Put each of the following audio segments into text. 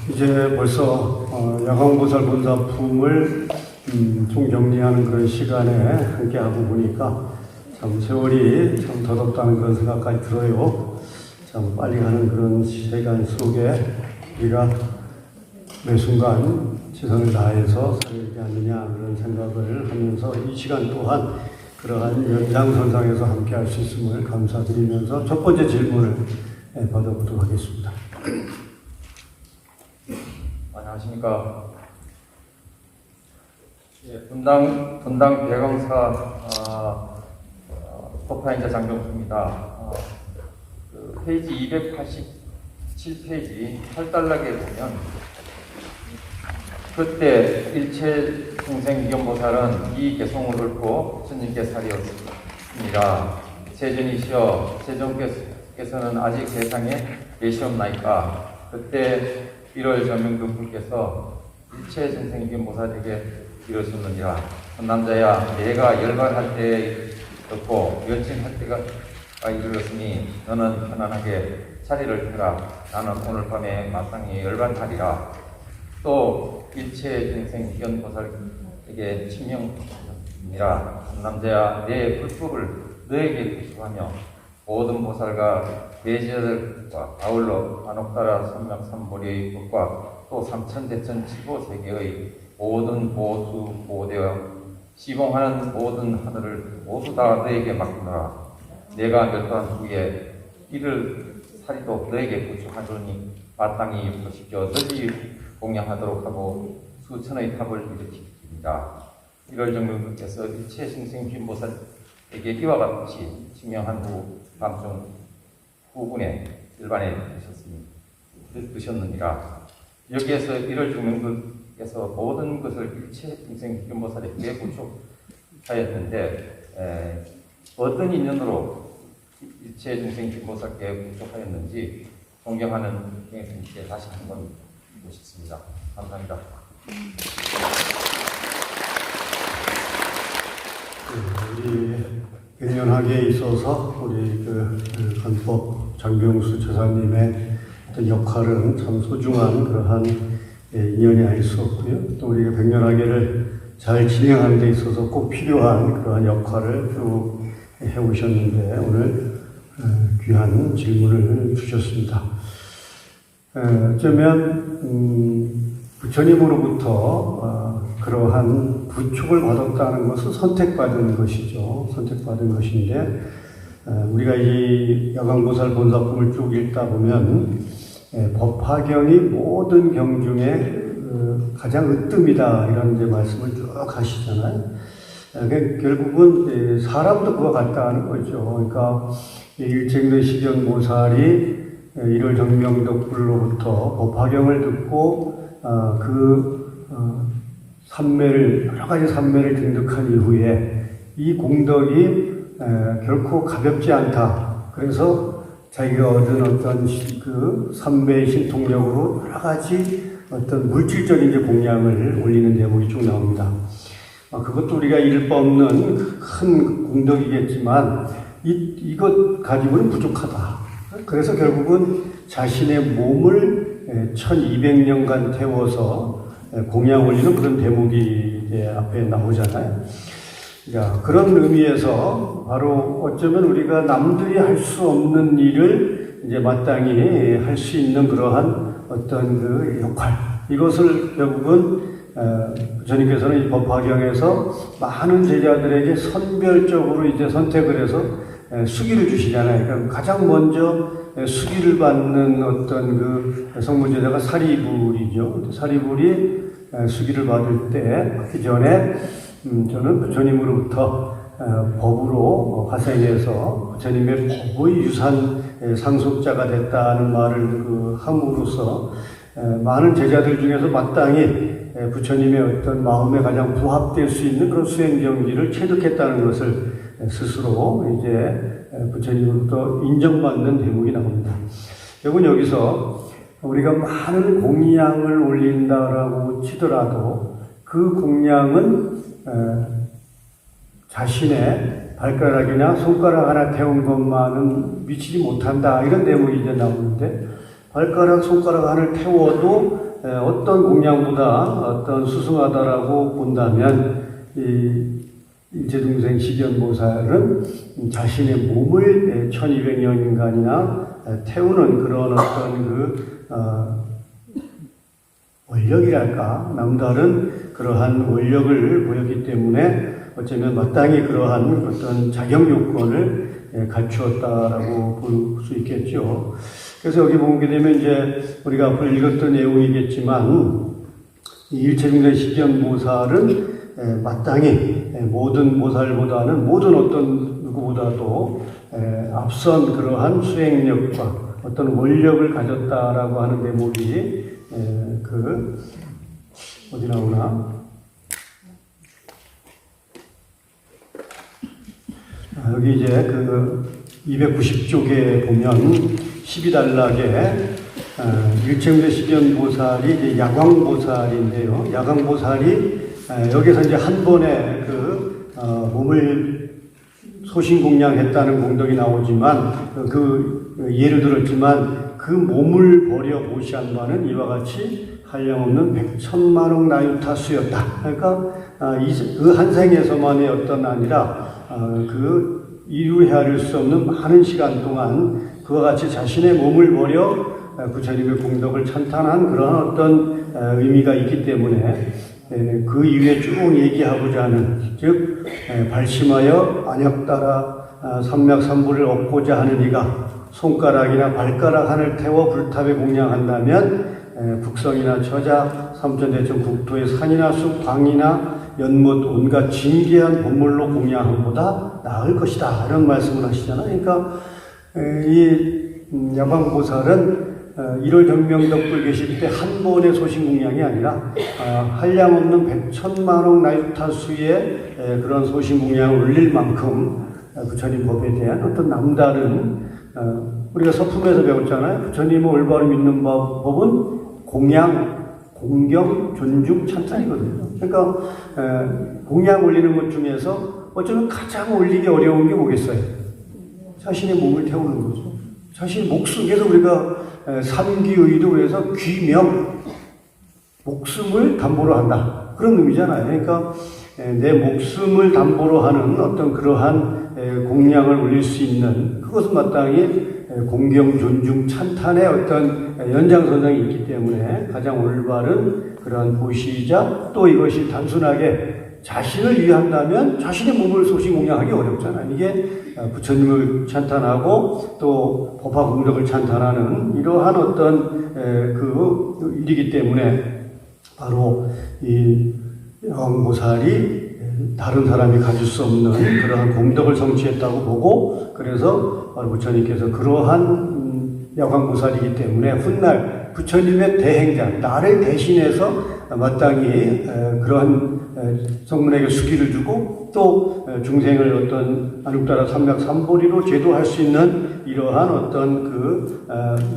이제 벌써 야광보살 본사품을 총정리하는 그런 시간에 함께하고 보니까 참 세월이 참 더덥다는 그런 생각까지 들어요. 참 빨리 가는 그런 시간 속에 우리가 매 순간 최선을 다해서 살지 않느냐 그런 생각을 하면서 이 시간 또한 그러한 연장선상에서 함께할 수 있음을 감사드리면서 첫 번째 질문을 받아보도록 하겠습니다. 안녕하십니까. 분당 배광사 법화인자 장병수입니다. 페이지 287페이지 8단락에 보면 그때 일체 중생 위견보살은 이 개송을 읊고 부처님께 살이었습니다. 세존이시여 세존께서는 아직 세상에 계시옵나이까. 그때 1월 전명도분께서 일체 중생 위견보살에게 이르셨느니라. 남자야, 내가 열반할 때에 듣고 면칭할 때가 이르렀으니 너는 편안하게 자리를 펴라. 나는 오늘 밤에 마땅히 열반하리라. 또 일체 중생 위견보살에게 칭명합니다. 남자야, 내 불법을 너에게 구수하며 모든 보살과 대제자들과 아울러 안옥다라 삼맥삼보리의 법과 또 삼천대천 칠보세계의 모든 보수 보대와 시봉하는 모든 하늘을 모두 다 너에게 맡기노라. 내가 멸도한 후에 이를 사리도 너에게 구축하노니 마땅히 부시켜 널리 공양하도록 하고 수천의 탑을 일으키리라. 1월 정명께서 일체 신생 위견보살에게 이와 같이 지명한 후 밤중 후분에 일반에 드셨느니라. 여기에서 1월 정명께서 모든 것을 일체 신생 위견보살에게 구축하였는데 어떤 인연으로 일체 중생 위견보살께 구축하였는지 존경하는 교행님께 다시 한번 묻고 싶습니다. 감사합니다. 우리 백년학에 있어서 우리 간법 장병수 처사님의 어떤 역할은 참 소중한 그러한 인연이 아닐 수 없고요. 또 우리가 백년학회를 잘 진행하는 데 있어서 꼭 필요한 그러한 역할을 쭉 해오셨는데 오늘 귀한 질문을 주셨습니다. 어쩌면 부처님으로부터 그러한 부축을 받았다는 것은 선택받은 것이죠. 선택받은 것인데 우리가 이 야광보살 본사품을 쭉 읽다 보면 법화경이 모든 경 중에 가장 으뜸이다 이런 이제 말씀을 쭉 하시잖아요. 결국은 사람도 그와 같다는 거죠. 그러니까 일체인의 시견보살이 1월 정명덕불로부터 법화경을 듣고 산매를 여러 가지 산매를 등득한 이후에 이 공덕이 결코 가볍지 않다. 그래서 자기가 얻은 어떤 그 산매의 신통력으로 여러 가지 어떤 물질적인 이제 공양을 올리는 대목이 쭉 나옵니다. 그것도 우리가 잃을 바 없는 큰 공덕이겠지만 이것 가지고는 부족하다. 그래서 결국은 자신의 몸을 1200년간 태워서 공양 올리는 그런 대목이 이제 앞에 나오잖아요. 자, 그런 의미에서 바로 어쩌면 우리가 남들이 할 수 없는 일을 이제 마땅히 할 수 있는 그러한 어떤 그 역할. 이것을 결국은 부처님께서는 이 법화경에서 많은 제자들에게 선별적으로 이제 선택을 해서 수기를 주시잖아요. 그러니까 가장 먼저 수기를 받는 어떤 그 성무제자가 사리불이죠. 사리불이 수기를 받을 때 그 전에 저는 부처님으로부터 법으로 화생해서 부처님의 법의 유산 상속자가 됐다는 말을 함으로써 많은 제자들 중에서 마땅히 부처님의 어떤 마음에 가장 부합될 수 있는 그런 수행 경지를 체득했다는 것을 스스로 이제 부처님으로부터 인정받는 대목이 나옵니다. 여러분 여기서 우리가 많은 공양을 올린다라고 치더라도 그 공양은 자신의 발가락이나 손가락 하나 태운 것만은 미치지 못한다 이런 대목이 이제 나오는데 발가락, 손가락 안을 태워도 어떤 공양보다 어떤 수승하다라고 본다면 이 일체중생 식연보살은 자신의 몸을 1200년간이나 태우는 그런 어떤 원력이랄까, 남다른 그러한 원력을 보였기 때문에 어쩌면 마땅히 그러한 어떤 자격 요건을 갖추었다라고 볼 수 있겠죠. 그래서 여기 보게 되면 이제 우리가 앞으로 읽었던 내용이겠지만 이 일체중생 식연보살은 마땅히 모든 보살보다는 모든 어떤 누구보다도 앞선 그러한 수행력과 어떤 원력을 가졌다라고 하는 대목이 어디 나오나? 여기 이제 290쪽에 보면 12단락에 일체중생 식연보살이 이제 야광보살인데요. 야광보살이 여기서 이제 한 번에 몸을 소신공양했다는 공덕이 나오지만 예를 들었지만 그 몸을 버려 모시한 바는 이와 같이 한량없는 100천만억 나유타수였다. 그러니까 그 한 생에서만의 어떤 아니라 이루헤아릴 수 없는 많은 시간 동안 그와 같이 자신의 몸을 버려 부처님의 공덕을 찬탄한 그런 어떤 의미가 있기 때문에 그 이후에 쭉 얘기하고자 하는, 즉 발심하여 안약 따라 삼맥삼부를 얻고자 하는 이가 손가락이나 발가락 하늘 태워 불탑에 공양한다면 북성이나 처자 삼천대천 국토의 산이나 숲 광이나 연못 온갖 진귀한 본물로 공양함보다 나을 것이다, 이런 말씀을 하시잖아요. 그러니까 이 야광보살은 1월 정명덕불 계실 때 한 번의 소신공양이 아니라 한량없는 100천만억 나유타수의 그런 소신공양을 올릴 만큼 부처님 법에 대한 어떤 남다른, 우리가 서품에서 배웠잖아요. 부처님을 올바로 믿는 법은 공양, 공경, 존중, 찬탄이거든요. 그러니까 공양 올리는 것 중에서 어쩌면 가장 올리기 어려운 게 뭐겠어요? 자신의 몸을 태우는 거죠. 자신의 목숨, 그래서 우리가 삼기의도 그래서 귀명, 목숨을 담보로 한다, 그런 의미잖아요. 그러니까 내 목숨을 담보로 하는 어떤 그러한 공양을 올릴 수 있는, 그것은 마땅히 공경, 존중, 찬탄의 어떤 연장선상이 있기 때문에 가장 올바른 그러한 보시이자, 또 이것이 단순하게 자신을 위한다면 자신의 몸을 소신공양하기 어렵잖아요. 이게 부처님을 찬탄하고 또 법화 공덕을 찬탄하는 이러한 어떤 일이기 때문에 바로 이 야광보살이 다른 사람이 가질 수 없는 그러한 공덕을 성취했다고 보고, 그래서 바로 부처님께서 그러한 야광보살이기 때문에 훗날 부처님의 대행자, 나를 대신해서 마땅히 그러한 성문에게 수기를 주고 또 중생을 어떤 안육따라 삼맥삼보리로 제도할 수 있는 이러한 어떤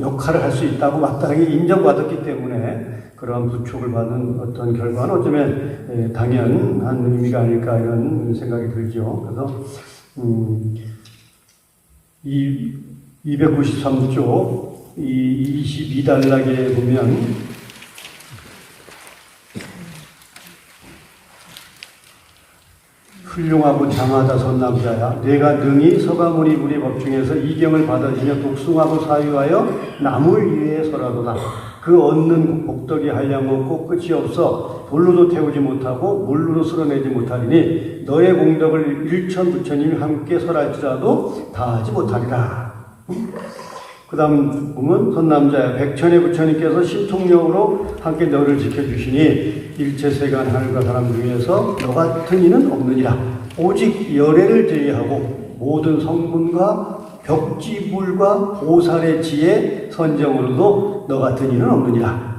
역할을 할 수 있다고 마땅히 인정받았기 때문에 그러한 부촉을 받은 어떤 결과는 어쩌면 당연한 의미가 아닐까, 이런 생각이 들죠. 그래서 293쪽 이 22단락에 보면 훌륭하고 장하다 선남자야, 내가 능히 서가모니 불의 법중에서 이경을 받아지며 독숭하고 사유하여 남을 위해서라도다. 그 얻는 복덕이 한량없고 끝이 없어 돌로도 태우지 못하고 물로도 쓸어내지 못하리니 너의 공덕을 일천 부처님이 함께 설할지라도 다하지 못하리라. 그 다음 보면 선남자야, 백천의 부처님께서 신통력으로 함께 너를 지켜주시니 일체 세간 하늘과 사람 중에서 너 같은 이는 없느니라. 오직 열애를 제외하고 모든 성분과 벽지불과 보살의 지혜 선정으로도 너 같은 이는 없느니라.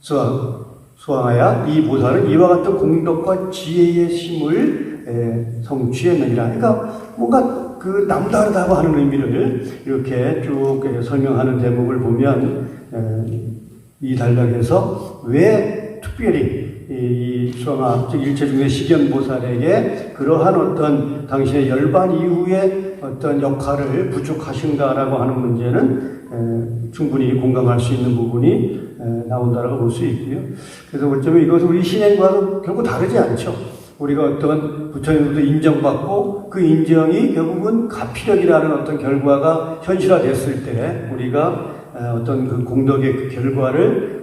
수왕하야, 이 보살은 이와 같은 공덕과 지혜의 심을 성취했느니라. 그러니까 뭔가 남다르다고 하는 의미를 이렇게 쭉 설명하는 대목을 보면 이 단락에서 왜 특별히 이 수왕아, 즉 일체중생 식연보살에게 그러한 어떤 당신의 열반 이후에 어떤 역할을 부족하신가라고 하는 문제는 충분히 공감할 수 있는 부분이 나온다라고 볼 수 있고요. 그래서 어쩌면 이것은 우리 신행과도 결국 다르지 않죠. 우리가 어떤 부처님으로부터 인정받고 그 인정이 결국은 가피력이라는 어떤 결과가 현실화됐을 때 우리가 어떤 그 공덕의 그 결과를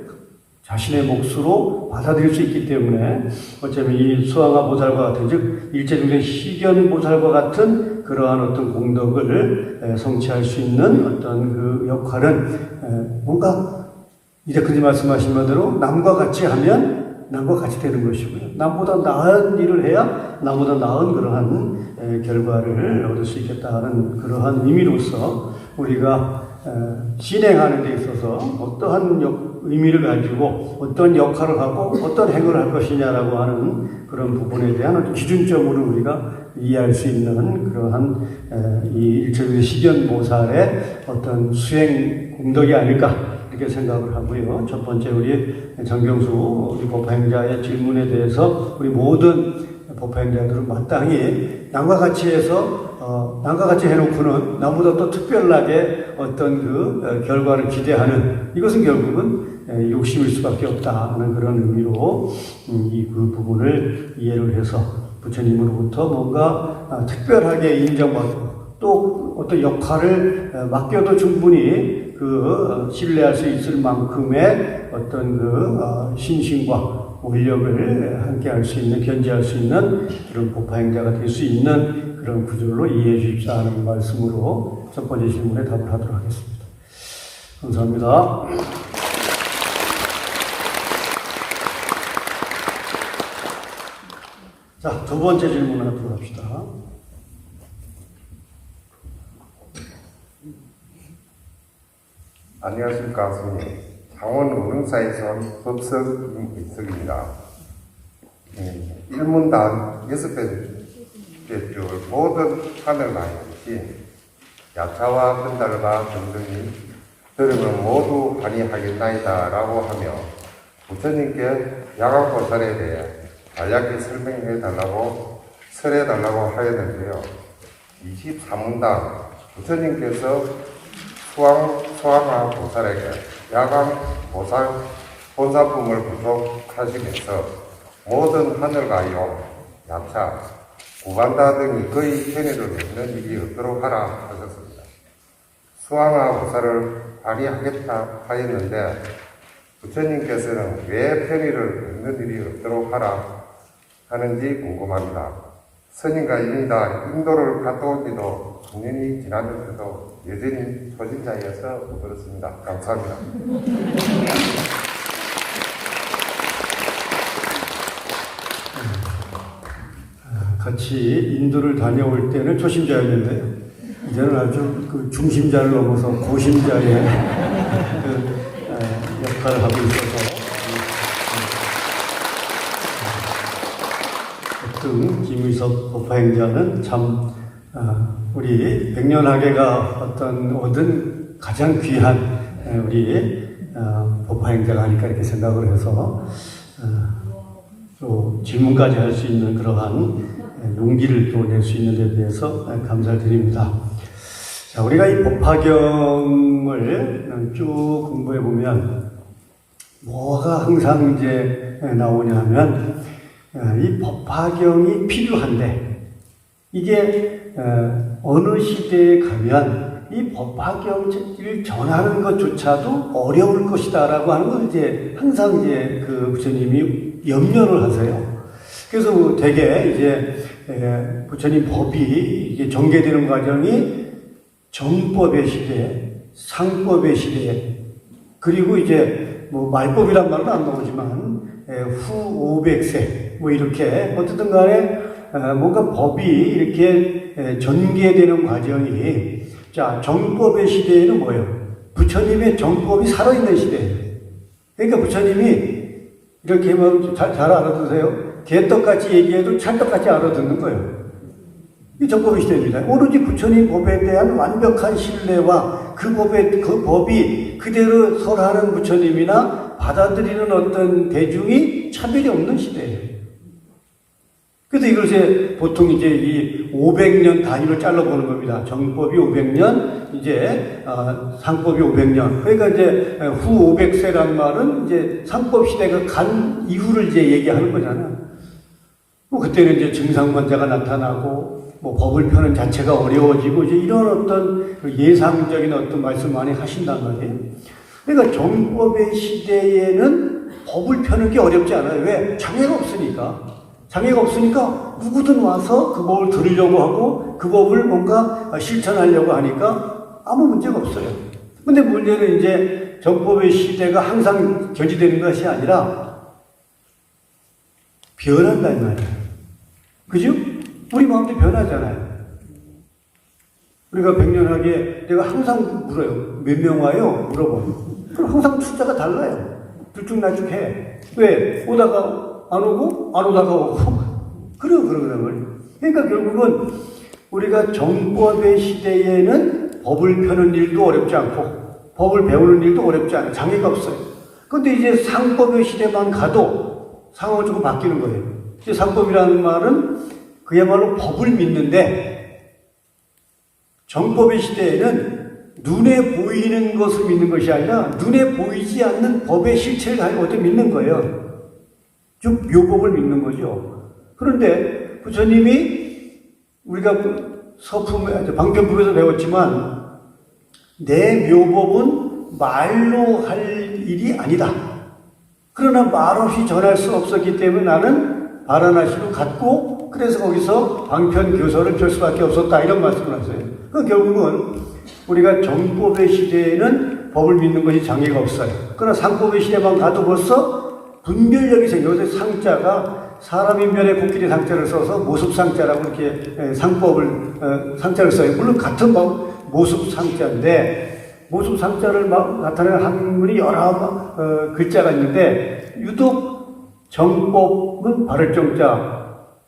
자신의 몫으로 받아들일 수 있기 때문에 어쩌면 이 수왕화 보살과 같은 즉 일체중생 시견 보살과 같은 그러한 어떤 공덕을 성취할 수 있는 어떤 그 역할은 뭔가 이제까지 말씀하신 바대로 남과 같이 하면 남과 같이 되는 것이고요. 남보다 나은 일을 해야 남보다 나은 그러한 결과를 얻을 수 있겠다는 그러한 의미로서 우리가 진행하는 데 있어서 어떠한 의미를 가지고 어떤 역할을 하고 어떤 행위를 할 것이냐라고 하는 그런 부분에 대한 기준점으로 우리가 이해할 수 있는 그러한 이 일체의 시견보살의 어떤 수행 공덕이 아닐까 이렇게 생각을 하고요. 첫 번째 우리 정경수 우리 법화행자의 질문에 대해서 우리 모든 법화행자들은 마땅히 남과 같이 해서 남과 같이 해놓고는 나보다 또 특별하게 어떤 그 결과를 기대하는 이것은 결국은 욕심일 수밖에 없다는 그런 의미로 이 그 부분을 이해를 해서 부처님으로부터 뭔가 특별하게 인정받고 또 어떤 역할을 맡겨도 충분히 그 신뢰할 수 있을 만큼의 어떤 그 신심과 원력을 함께 할 수 있는 견지할 수 있는 그런 법화행자가 될 수 있는 그런 구절로 이해해 주십사 하는 말씀으로 첫 번째 질문에 답을 하도록 하겠습니다. 감사합니다. 자, 두 번째 질문 하도록 합시다. 안녕하십니까, 스님. 창원 운흥사에서 온 법석 임석입니다. 일문단 6배 줄 모든 하늘과 역시 야차와 건달과 등등이 들으면 모두 환희하겠나이다 라고 하며 부처님께 야광보살에 대해 간략히 설명해 달라고 설해 달라고 하였는데요. 23문단 부처님께서 수왕화 보살에게 야광 보살 본사품을 부족하시면서 모든 하늘과 용, 야차, 구반다 등이 거의 편의를 맺는 일이 없도록 하라 하셨습니다. 수왕화 보살을 발휘하겠다 하였는데 부처님께서는 왜 편의를 맺는 일이 없도록 하라 하는지 궁금합니다. 스님과 이민다 인도를 갔다 온 지도 9년이 지났는데도 여전히 초진자여서 못 들었습니다. 감사합니다. 같이 인도를 다녀올 때는 초심자였는데요. 이제는 아주 그 중심자를 넘어서 고심자의 그 역할을 하고 있어서 김의석 법화행자는 참 우리 백년학예가 얻은 가장 귀한 우리 법화행자가 아닐까 이렇게 생각을 해서 또 질문까지 할 수 있는 그러한 용기를 또 낼 수 있는 데 대해서 감사를 드립니다. 자, 우리가 이 법화경을 쭉 공부해 보면 뭐가 항상 이제 나오냐 하면 이 법화경이 필요한데 이게 어느 시대에 가면 이 법화경을 전하는 것조차도 어려울 것이다라고 하는 걸 이제 항상 이제 그 부처님이 염려를 하세요. 그래서 되게 이제 부처님 법이 이게 전개되는 과정이 정법의 시대, 상법의 시대, 그리고 이제 뭐 말법이란 말은 안 나오지만 후 500세 뭐 이렇게 어쨌든 간에 뭔가 법이 이렇게 전개되는 과정이 자 정법의 시대에는 뭐예요? 부처님의 정법이 살아있는 시대예요. 그러니까 부처님이 이렇게 하면 잘 알아두세요. 개떡같이 얘기해도 찰떡같이 알아듣는 거예요. 이 정법의 시대입니다. 오로지 부처님 법에 대한 완벽한 신뢰와 그 법이 그대로 설하는 부처님이나 받아들이는 어떤 대중이 차별이 없는 시대예요. 그래서 이것에 보통 이제 이 500년 단위로 잘라보는 겁니다. 정법이 500년, 이제 상법이 500년. 그러니까 이제 후 500세란 말은 이제 상법 시대가 간 이후를 이제 얘기하는 거잖아요. 뭐 그때는 이제 증상권자가 나타나고 뭐 법을 펴는 자체가 어려워지고 이제 이런 어떤 예상적인 어떤 말씀 많이 하신단 말이에요. 그러니까 정법의 시대에는 법을 펴는 게 어렵지 않아요. 왜? 장애가 없으니까. 장애가 없으니까 누구든 와서 그 법을 들으려고 하고 그 법을 뭔가 실천하려고 하니까 아무 문제가 없어요. 근데 문제는 이제 정법의 시대가 항상 견지되는 것이 아니라 변한단 말이에요. 그죠? 우리 마음도 변하잖아요. 우리가 백년하게 내가 항상 물어요. 몇 명 와요? 물어보면. 그럼 항상 숫자가 달라요. 들쭉날쭉해. 왜? 오다가 안 오고, 안 오다가 오고. 그러는 거예요. 그러니까 결국은 우리가 정법의 시대에는 법을 펴는 일도 어렵지 않고, 법을 배우는 일도 어렵지 않아요. 장애가 없어요. 근데 이제 상법의 시대만 가도 상황은 조금 바뀌는 거예요. 이제 상법이라는 말은 그야말로 법을 믿는데, 정법의 시대에는 눈에 보이는 것을 믿는 것이 아니라 눈에 보이지 않는 법의 실체를 가지고 믿는 거예요. 즉 묘법을 믿는 거죠. 그런데 부처님이 우리가 서품에 방편법에서 배웠지만 내 묘법은 말로 할 일이 아니다. 그러나 말없이 전할 수 없었기 때문에 나는 바라나시로 갔고 그래서 거기서 방편교서를 펼 수밖에 없었다 이런 말씀을 하세요. 그 결국은 우리가 정법의 시대에는 법을 믿는 것이 장애가 없어요. 그러나 상법의 시대만 가도 벌써 분별력이 생겨요. 요새 상자가 사람 인면에 코끼리 상자를 써서 모습 상자라고 이렇게 상자를 써요. 물론 같은 모습 상자인데 모습 상자를 나타내는 한문이 여러 글자가 있는데 유독 정법은 바를 정자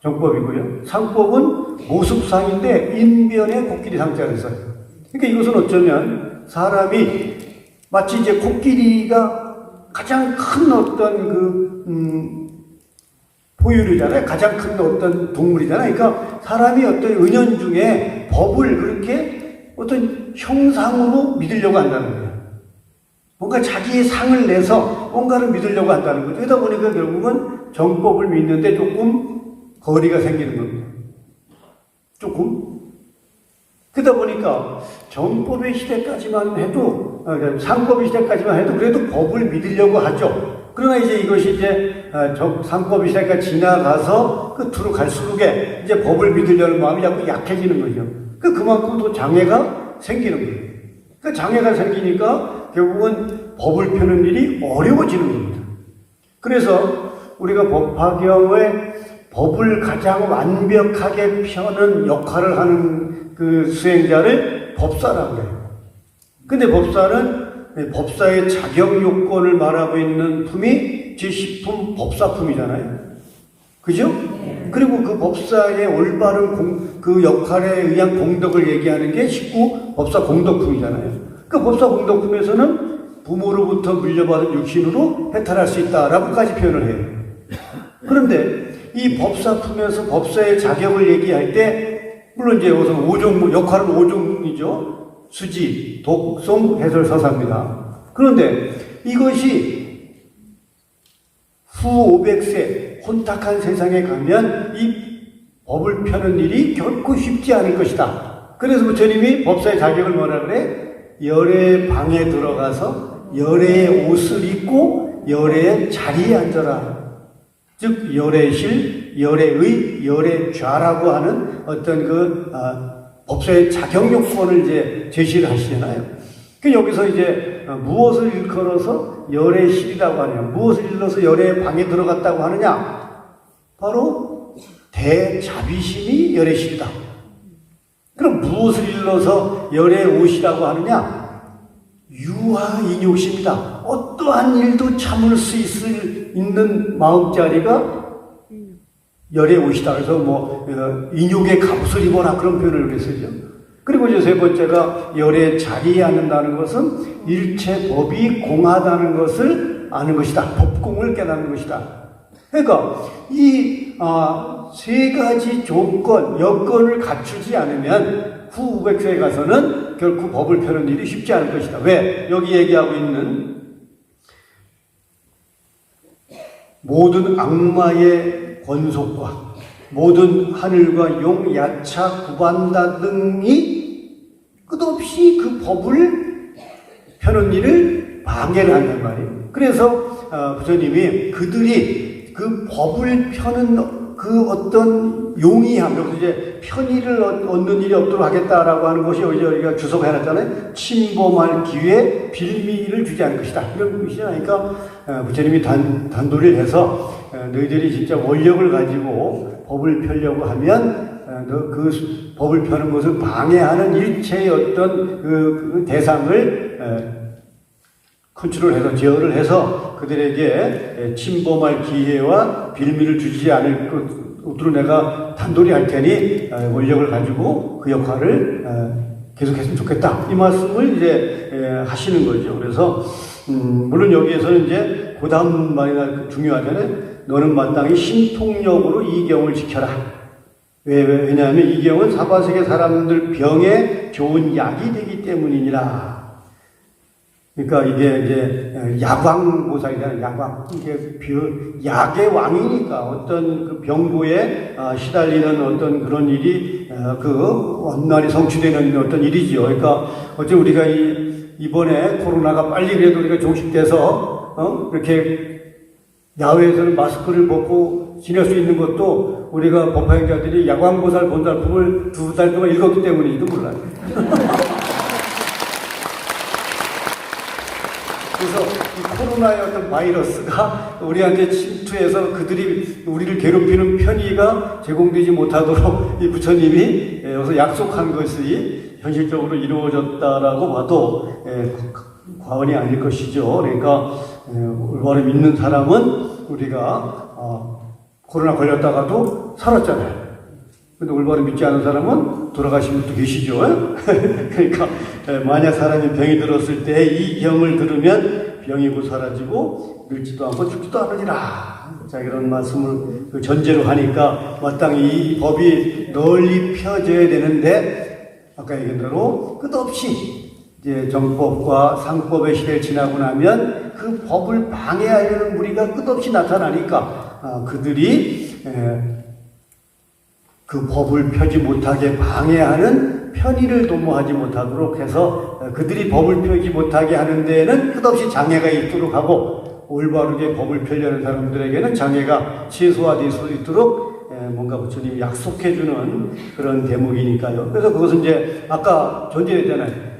정법이고요. 상법은 모습상인데 인면에 코끼리 상자를 써요. 그러니까 이것은 어쩌면 사람이 마치 이제 코끼리가 가장 큰 어떤 포유류잖아요. 가장 큰 어떤 동물이잖아요. 그러니까 사람이 어떤 은연중에 법을 그렇게 어떤 형상으로 믿으려고 한다는 거예요. 뭔가 자기의 상을 내서 뭔가를 믿으려고 한다는 거죠. 그러다 보니까 결국은 정법을 믿는데 조금 거리가 생기는 겁니다. 조금. 그러다 보니까 정법의 시대까지만 해도, 상법의 시대까지만 해도 그래도 법을 믿으려고 하죠. 그러나 이제 이것이 이제 상법의 시대가 지나가서 끝으로 갈수록에 이제 법을 믿으려는 마음이 자꾸 약해지는 거죠. 그만큼 또 장애가 생기는 거예요. 그 장애가 생기니까 결국은 법을 펴는 일이 어려워지는 겁니다. 그래서 우리가 법화경의 법을 가장 완벽하게 펴는 역할을 하는 그 수행자를 법사라고 해요. 근데 법사의 자격 요건을 말하고 있는 품이 제10품 법사품이잖아요. 그죠? 그리고 그 법사의 올바른 그 역할에 의한 공덕을 얘기하는 게 19 법사 공덕품이잖아요. 그 법사 공덕품에서는 부모로부터 물려받은 육신으로 해탈할 수 있다라고까지 표현을 해요. 그런데 이 법사품에서 법사의 자격을 얘기할 때 물론 이제 우선 5종, 역할은 5종이죠. 수지, 독송, 해설, 서사입니다. 그런데 이것이 후 500세 혼탁한 세상에 가면 이 법을 펴는 일이 결코 쉽지 않을 것이다. 그래서 부처님이 법사의 자격을 뭐라 그래? 열의 방에 들어가서 열의 옷을 입고 열의 자리에 앉아라. 즉 열애실, 열애의, 열애좌라고 하는 어떤 법사의 자격 요건을 이제 제시를 하시잖아요. 여기서 이제 무엇을 일컬어서 열애실이라고 하냐, 무엇을 일러서 열애의 방에 들어갔다고 하느냐, 바로 대자비심이 열애실이다. 그럼 무엇을 일러서 열애의 옷이라고 하느냐, 유아인욕심이다. 어떠한 일도 참을 수 있는 마음자리가 열의 옷이다. 그래서 인욕의 갑옷을 입어라 그런 표현을 우리 쓰죠. 그리고 이제 세 번째가 열의 자리에 앉는다는 것은 일체 법이 공하다는 것을 아는 것이다. 법공을 깨닫는 것이다. 그러니까 이 세 가지 여건을 갖추지 않으면 후 500세에 가서는 결코 법을 펴는 일이 쉽지 않을 것이다. 왜? 여기 얘기하고 있는 모든 악마의 권속과 모든 하늘과 용, 야차, 구반다 등이 끝없이 그 법을 펴는 일을 방해를 한단 말이에요. 그래서 부처님이 그들이 그 법을 펴는 그 어떤 용이함, 여기서 이제 편의를 얻는 일이 없도록 하겠다라고 하는 것이 여기 우리가 주석해놨잖아요. 침범할 기회에 빌미를 주지 않을 것이다. 이런 것이잖아요. 그러니까 부처님이 단도리를 해서 너희들이 진짜 원력을 가지고 법을 펴려고 하면 그 법을 펴는 것을 방해하는 일체의 어떤 그 대상을 컨트롤해서 제어를 해서 그들에게 침범할 기회와 빌미를 주지 않을 것으로 내가 단도리 할 테니 원력을 가지고 그 역할을 계속했으면 좋겠다. 이 말씀을 이제 하시는 거죠. 그래서 물론 여기에서는 이제 그 다음 말이 중요하잖아요. 너는 마땅히 신통력으로 이 경을 지켜라. 왜냐하면 이 경은 사바세계 사람들 병에 좋은 약이 되기 때문이니라. 그러니까 이게 이제 야광보살이잖아요. 야광. 이게 약의 왕이니까 어떤 그 병고에 시달리는 어떤 그런 일이 원만히 성취되는 어떤 일이지요. 그러니까 어째 우리가 이번에 코로나가 빨리 그래도 우리가 종식돼서 이렇게 야외에서는 마스크를 벗고 지낼 수 있는 것도 우리가 법화행자들이 야광보살 본살품을 2달 동안 읽었기 때문인지도 몰라요. 그래서 이 코로나의 어떤 바이러스가 우리한테 침투해서 그들이 우리를 괴롭히는 편의가 제공되지 못하도록 이 부처님이 여기서 약속한 것이 현실적으로 이루어졌다라고 봐도 과언이 아닐 것이죠. 그러니까 올바로 믿는 사람은 우리가 코로나 걸렸다가도 살았잖아요. 근데 올바로 믿지 않은 사람은 돌아가신 분도 계시죠. 그러니까 만약 사람이 병이 들었을 때 이 경을 들으면 병이 곧 사라지고 늙지도 않고 죽지도 않으리라. 자, 이런 말씀을 전제로 하니까 마땅히 이 법이 널리 펴져야 되는데 아까 얘기한 대로 끝없이 이제 정법과 상법의 시대를 지나고 나면 그 법을 방해하려는 무리가 끝없이 나타나니까 그들이 그 법을 펴지 못하게 방해하는 편의를 도모하지 못하도록 해서 그들이 법을 펴지 못하게 하는 데에는 끝없이 장애가 있도록 하고 올바르게 법을 펴려는 사람들에게는 장애가 최소화될 수 있도록 뭔가 부처님이 약속해주는 그런 대목이니까요. 그래서 그것은 이제 아까 전제했잖아요.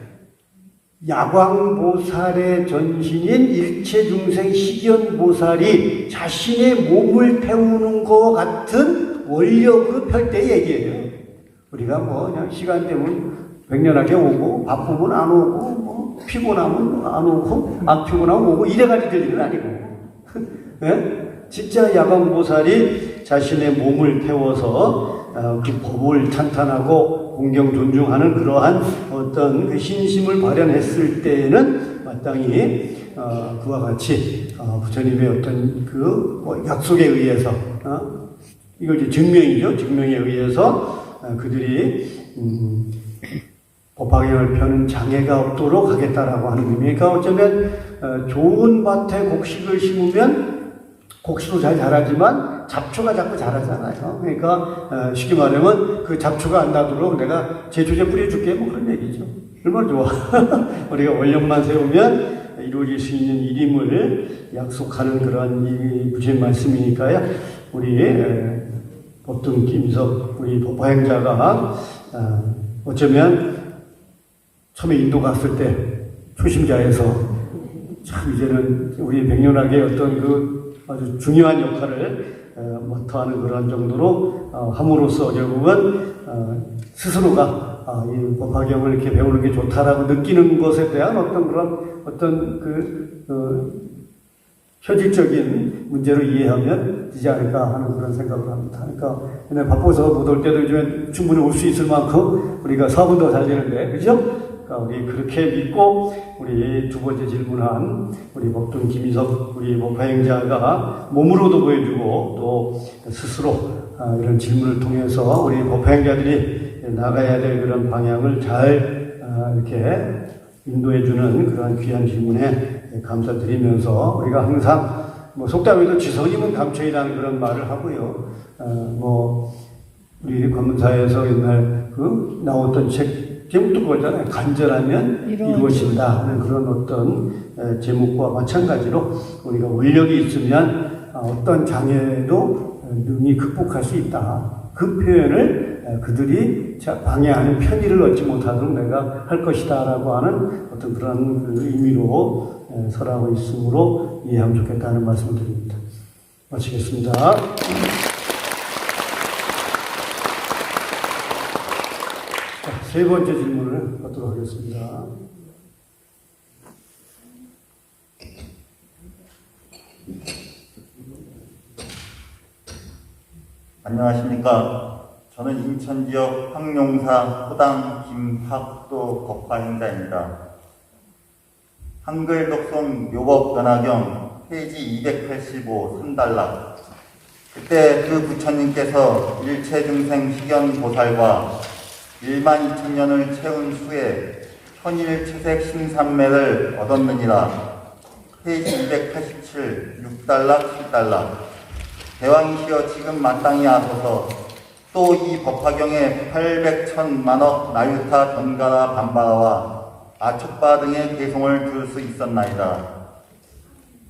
야광보살의 전신인 일체중생 식연보살이 자신의 몸을 태우는 것 같은 원력으로 펼 때 얘기예요. 우리가 그냥 시간 되면 백년하게 오고, 바쁘면 안 오고, 피곤하면 안 오고, 안 피곤하면 오고, 이래가지고 될 일은 아니고. 네? 진짜 야광보살이 자신의 몸을 태워서 그 법을 찬탄하고 공경 존중하는 그러한 어떤 그 신심을 발현했을 때에는 마땅히 그와 같이 부처님의 어떤 그 약속에 의해서 이걸 이제 증명이죠. 증명에 의해서 그들이 법화경을 펴는 장애가 없도록 하겠다라고 하는 의미니까 어쩌면 좋은 밭에 곡식을 심으면 곡식도 잘 자라지만 잡초가 자꾸 자라잖아요. 그러니까 쉽게 말하면 그 잡초가 안 나도록 내가 제초제 뿌려줄게 뭐 그런 얘기죠. 얼마나 좋아. 우리가 원력만 세우면 이루어질 수 있는 일임을 약속하는 그런 이 부처님 말씀이니까요. 우리 보통 김석 우리 법화행자가 어쩌면 처음에 인도 갔을 때 초심자에서 참 이제는 우리 백년학의 어떤 그 아주 중요한 역할을 맡아하는 그런 정도로 함으로써 결국은 스스로가 이 법화경을 이렇게 배우는 게 좋다라고 느끼는 것에 대한 어떤 그런 현실적인 문제로 이해하면 되지 않을까 하는 그런 생각을 합니다. 그러니까 바빠서 못 올 때도 요즘에 충분히 올 수 있을 만큼 우리가 사업은 더 잘 되는데, 그죠? 그러니까 우리 그렇게 믿고 우리 두 번째 질문한 우리 법동 김희석 우리 법화행자가 몸으로도 보여주고 또 스스로 이런 질문을 통해서 우리 법화행자들이 나가야 될 그런 방향을 잘 이렇게 인도해주는 그런 귀한 질문에 감사드리면서 우리가 항상 뭐 속담에도 지성이면 감춰이라는 그런 말을 하고요. 우리 관문사에서 옛날 나왔던 책 제목도 그거잖아요. 간절하면 이루어진다 하는 그런 어떤 제목과 마찬가지로 우리가 원력이 있으면 어떤 장애도 능히 극복할 수 있다. 그 표현을 그들이 방해하는 편의를 얻지 못하도록 내가 할 것이다 라고 하는 어떤 그런 의미로 설하고 있으므로 이해하면 좋겠다는 말씀을 드립니다. 마치겠습니다. 세 번째 질문을 받도록 하겠습니다. 안녕하십니까. 저는 인천 지역 황룡사 호당 김학도 법화행자입니다. 한글 독송 묘법 변화경 페이지 285 3단락. 그때 그 부처님께서 일체중생 희견보살과 1만 2천년을 채운 후에 현일 채색 신삼매를 얻었느니라. 페이지 287 6달락 7달락. 대왕이시여 지금 마땅히 하소서. 또 이 법화경에 800천만억 나유타 전가라 반바라와 아촉바 등의 개송을 둘 수 있었나이다.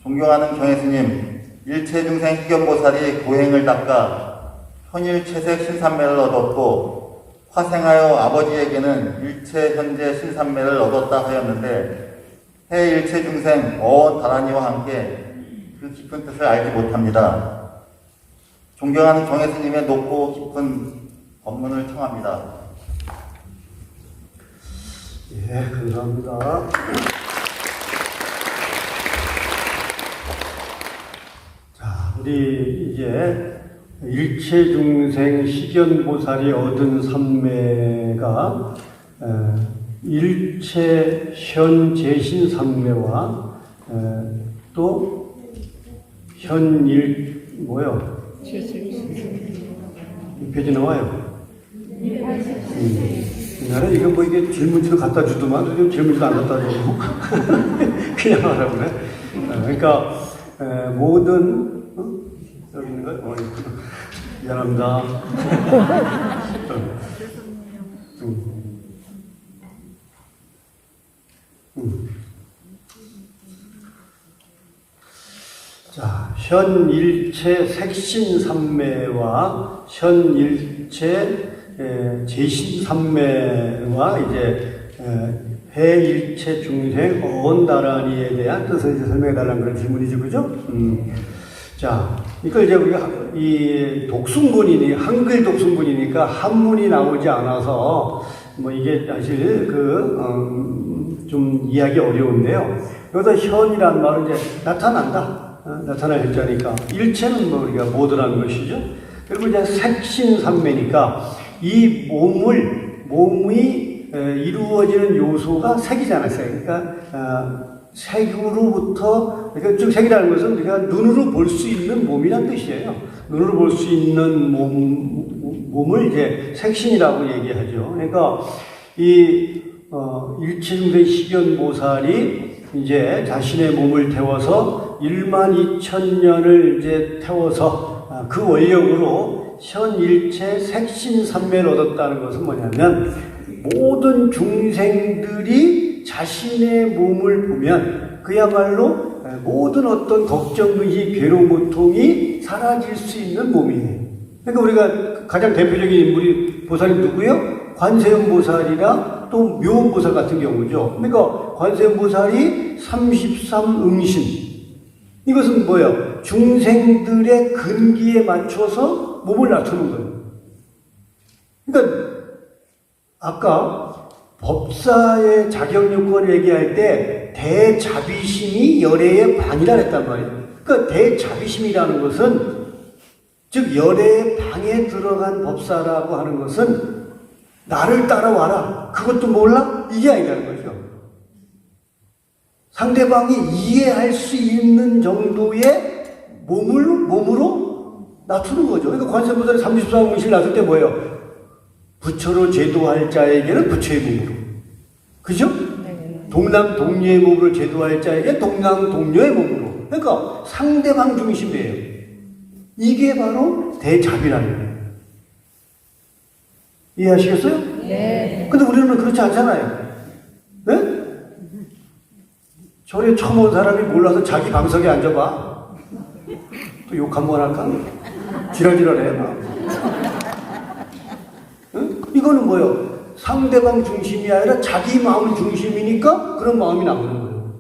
존경하는 경혜스님, 일체중생 희견보살이 고행을 닦아 현일 채색 신삼매를 얻었고 화생하여 아버지에게는 일체 현재 신삼매를 얻었다 하였는데 해 일체중생 어원 다란이와 함께 그 깊은 뜻을 알지 못합니다. 존경하는 경혜스님의 높고 깊은 법문을 청합니다. 예, 감사합니다. 자, 우리 이제 일체중생 시견보살이 얻은 삼매가 일체 현재신 삼매와 또 현일 뭐요? 이 페이지 나와요. 옛날에 이거 뭐 이게 질문지도 갖다 주더만 요즘 질문지도 안 갖다 주고 그냥 하라고 그래. 그러니까 모든 여기 있는 거 미안합니다. 자, 현일체 색신삼매와 현일체 제신삼매와 이제 해일체 중생 어원다란이에 대한 뜻을 이제 설명해달라는 그런 질문이죠, 그죠? 자, 이걸 이제 우리가 이 독순본이니 한글 독순본이니까 한문이 나오지 않아서 뭐 이게 사실 좀 이해하기 어려운데요. 여기서 현이란 말은 이제 나타난다. 나타날 일자니까 일체는 뭐 우리가 모드라는 것이죠. 그리고 이제 색신삼매니까 이 몸이 이루어지는 요소가 색이잖아요. 색. 그러니까 색으로부터 그러니까 즉 색이라는 것은 우리가 눈으로 볼 수 있는 몸이란 뜻이에요. 눈으로 볼 수 있는 몸을 이제 색신이라고 얘기하죠. 그러니까 이 일체중생 시견보살이 이제 자신의 몸을 태워서 1만 2천 년을 이제 태워서 그 원력으로 현일체 색신삼매를 얻었다는 것은 뭐냐면 모든 중생들이 자신의 몸을 보면 그야말로 모든 어떤 걱정, 의식, 괴로움, 고통이 사라질 수 있는 몸이에요. 그러니까 우리가 가장 대표적인 인물이 보살이 누구요? 관세음보살이나 또 묘음보살 같은 경우죠. 그러니까 관세음보살이 33응신. 이것은 뭐예요? 중생들의 근기에 맞춰서 몸을 낮추는 거예요. 그러니까 아까 법사의 자격 요건을 얘기할 때 대자비심이 열애의 방이라 했단 말이에요. 그러니까 대자비심이라는 것은 즉 열애의 방에 들어간 법사라고 하는 것은 나를 따라와라. 그것도 몰라? 이게 아니라는 거죠. 상대방이 이해할 수 있는 정도의 몸으로 낮추는 거죠. 그러니까 관세음보살이 34음실 놨을 때 뭐예요? 부처로 제도할 자에게는 부처의 몸으로. 그죠? 동남 동녀의 몸으로 제도할 자에게 동남 동녀의 몸으로. 그러니까 상대방 중심이에요. 이게 바로 대자비라는 거예요. 이해하시겠어요? 네. 근데 우리는 그렇지 않잖아요. 네? 절에 처음 온 사람이 몰라서 자기 방석에 앉아봐. 또 욕 한 번 할까? 지랄지랄해 막. 응? 이거는 뭐예요? 상대방 중심이 아니라 자기 마음 중심이니까 그런 마음이 나오는 거예요.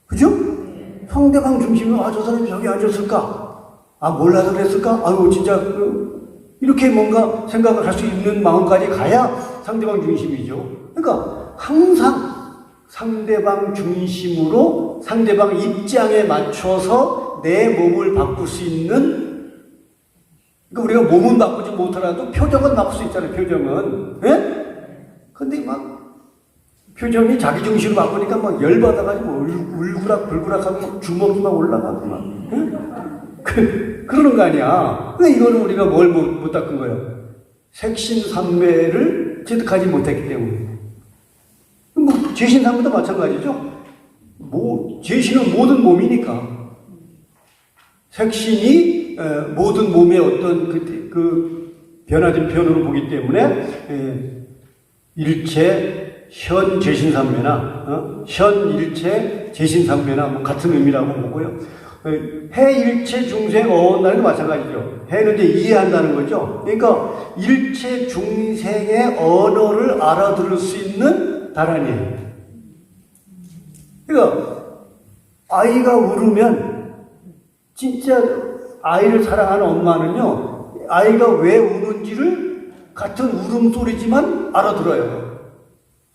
그죠? 상대방 중심이 저 사람이 저기 앉았을까? 몰라서 그랬을까? 아유 진짜 이렇게 뭔가 생각을 할 수 있는 마음까지 가야 상대방 중심이죠. 그러니까 항상 상대방 중심으로 상대방 입장에 맞춰서 내 몸을 바꿀 수 있는, 그러니까 우리가 몸은 바꾸지 못하더라도 표정은 바꿀 수 있잖아요. 표정은. 예? 근데 막 표정이 자기 중심으로 바꾸니까 막 열받아가지고 울그락불그락하고 막 주먹이 막 올라가고 막. 예? 그러는 거 아니야. 근데 이거는 우리가 뭘 못 닦은 거예요? 색신삼매를 체득하지 못했기 때문에. 제신삼매도 마찬가지죠. 제신은 모든 몸이니까. 색신이 모든 몸의 어떤 그 변화된 편으로 보기 때문에 일체 현 제신삼매나 현 일체 제신삼매나 같은 의미라고 보고요. 해 일체 중생 어원나라도 마찬가지죠. 해는 이제 이해한다는 거죠. 그러니까 일체 중생의 언어를 알아들을 수 있는 다란이에요. 그러니까 아이가 울으면 진짜 아이를 사랑하는 엄마는요, 아이가 왜 우는지를 같은 울음소리지만 알아들어요.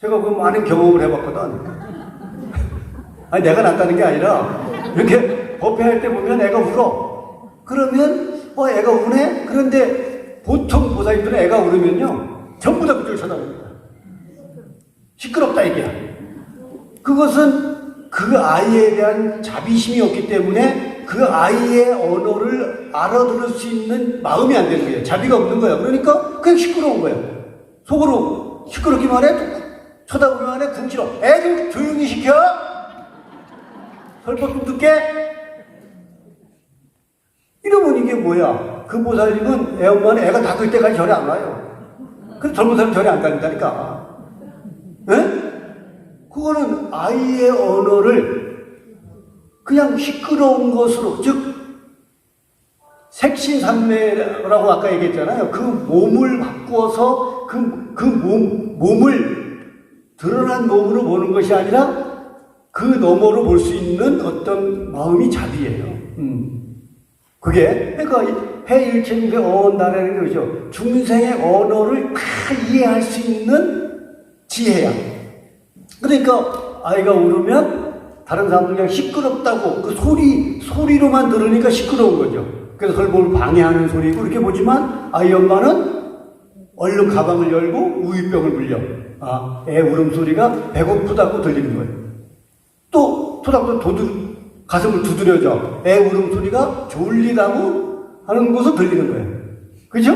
제가 그 많은 경험을 해봤거든. 아니 내가 낫다는 게 아니라 이렇게 법회할 때 보면 애가 울어. 그러면 애가 우네? 그런데 보통 보살님들은 애가 울으면요 전부 다 그쪽을 쳐다봅니다. 시끄럽다 이게야. 그것은 그 아이에 대한 자비심이 없기 때문에 그 아이의 언어를 알아들을 수 있는 마음이 안 되는 거예요. 자비가 없는 거예요. 그러니까 그냥 시끄러운 거예요. 속으로 시끄럽기만 해, 쳐다보기만 해, 궁지러. 애 좀 조용히 시켜. 설법 좀 듣게. 이러면 이게 뭐야? 그 보살님은 애 엄마는 애가 다 클 때까지 절에 안 와요. 그래서 젊은 사람 절에 안 다닌다니까. 네? 그거는 아이의 언어를 그냥 시끄러운 것으로, 즉 색신삼매라고 아까 얘기했잖아요. 그 몸을 바꾸어서 그 몸을 드러난 몸으로 보는 것이 아니라 그 너머로 볼 수 있는 어떤 마음이 자비예요. 그게 그러니까 해일체 중생 어원다라는 거죠. 중생의 언어를 다 이해할 수 있는 지혜야. 그러니까 아이가 울으면 다른 사람들 그냥 시끄럽다고 그 소리로만 들으니까 시끄러운 거죠. 그래서 설법을 방해하는 소리고 이렇게 보지만 아이 엄마는 얼른 가방을 열고 우유병을 물려. 애 울음소리가 배고프다고 들리는 거예요. 또 토닥토닥 가슴을 두드려줘. 애 울음소리가 졸리다고 하는 곳은 들리는 거예요. 그죠?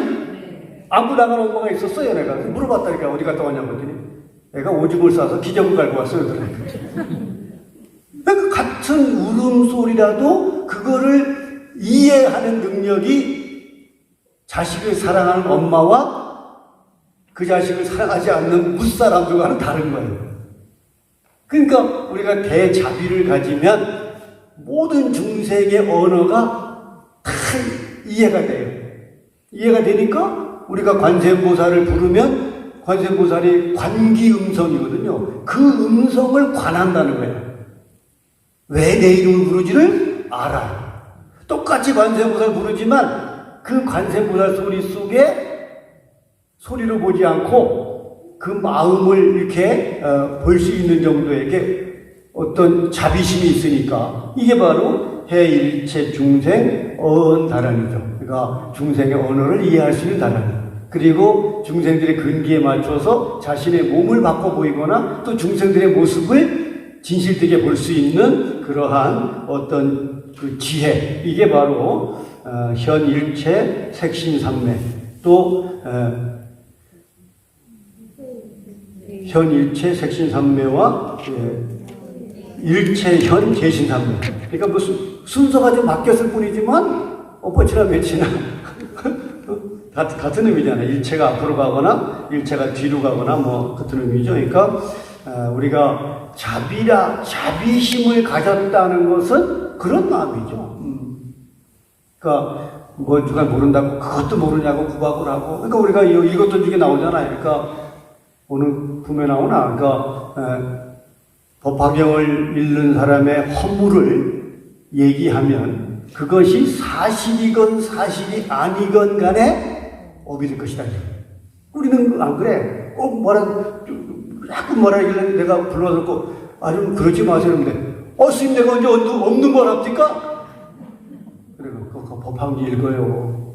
안고 나간 엄마가 있었어요. 내가 물어봤다니까 어디 갔다 왔냐고 했더니 애가 오줌을 싸서 기저귀 갈고 왔어요. 그러니까 같은 울음소리라도 그거를 이해하는 능력이 자식을 사랑하는 엄마와 그 자식을 사랑하지 않는 무사람들과는 다른 거예요. 그러니까 우리가 대자비를 가지면 모든 중생의 언어가 다 이해가 돼요. 이해가 되니까 우리가 관세음보살을 부르면 관세음보살이 관기음성이거든요. 그 음성을 관한다는 거예요. 왜 내 이름을 부르지를 알아요. 똑같이 관세음보살 부르지만 그 관세음보살 소리 속에 소리로 보지 않고 그 마음을 이렇게 볼 수 있는 정도의 이렇게 어떤 자비심이 있으니까 이게 바로 해일체 중생 어언다란이죠. 그러니까 중생의 언어를 이해할 수 있는 다란. 그리고 중생들의 근기에 맞춰서 자신의 몸을 바꿔 보이거나 또 중생들의 모습을 진실되게 볼 수 있는 그러한 어떤 그 지혜, 이게 바로 현일체 색신삼매, 또 현일체 색신삼매와 일체현 제신삼매. 그러니까 무슨 순서가 좀 바뀌었을 뿐이지만 엎어치나 매치나 같은 의미잖아요. 일체가 앞으로 가거나 일체가 뒤로 가거나 뭐 같은 의미죠. 그러니까 우리가 자비심을 가졌다는 것은 그런 마음이죠. 그러니까 뭐 누가 모른다고 그것도 모르냐고 구박을 하고, 그러니까 우리가 이것도 중에 나오잖아요. 그러니까 어느 품에 나오나, 그러니까 법화경을 읽는 사람의 허물을 얘기하면 그것이 사실이건 사실이 아니건 간에 업이 될 것이다. 우리는 안 그래. 꼭 자꾸 말하길래 내가 불러놓고, 좀 그러지 마세요. 근데, 스님 내가 언제 없는 걸 합니까? 그리고 그 법화경 읽어요.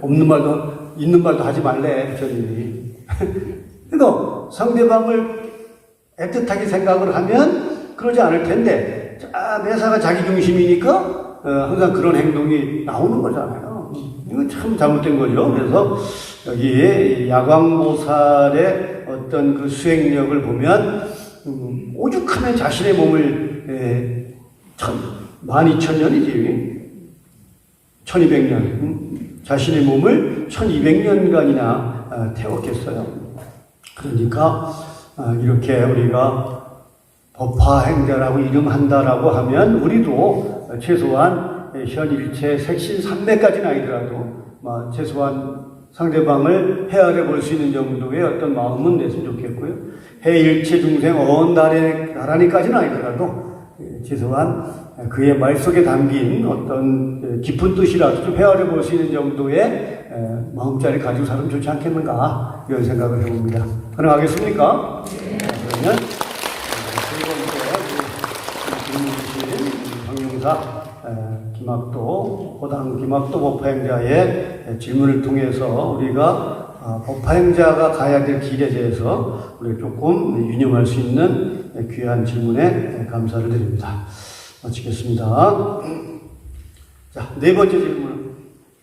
없는 말도, 있는 말도 하지 말래, 부처님이. 그러니까 상대방을 애틋하게 생각을 하면 그러지 않을 텐데, 매사가 자기 중심이니까 항상 그런 행동이 나오는 거잖아요. 이건 참 잘못된 거죠. 그래서 여기에 야광보살의 어떤 그 수행력을 보면 오죽하면 자신의 몸을 12,000년이지 1200년 자신의 몸을 1200년간이나 태웠겠어요. 그러니까 이렇게 우리가 법화행자라고 이름한다라고 하면 우리도 최소한 현일체 색신삼매까지는 아니더라도 최소한 상대방을 헤아려 볼 수 있는 정도의 어떤 마음은 냈으면 좋겠고요. 해일체 중생 어언다라니까지는 아니더라도 최소한 그의 말 속에 담긴 어떤 깊은 뜻이라도 좀 헤아려 볼 수 있는 정도의 마음자리 가지고 살면 좋지 않겠는가, 이런 생각을 해봅니다. 가능하겠습니까? 네. 그러면 세 번째 황용사 호당 김학도 법화행자의 질문을 통해서 우리가 법화행자가 가야 될 길에 대해서 우리가 조금 유념할 수 있는 귀한 질문에 감사를 드립니다. 마치겠습니다. 자, 네 번째 질문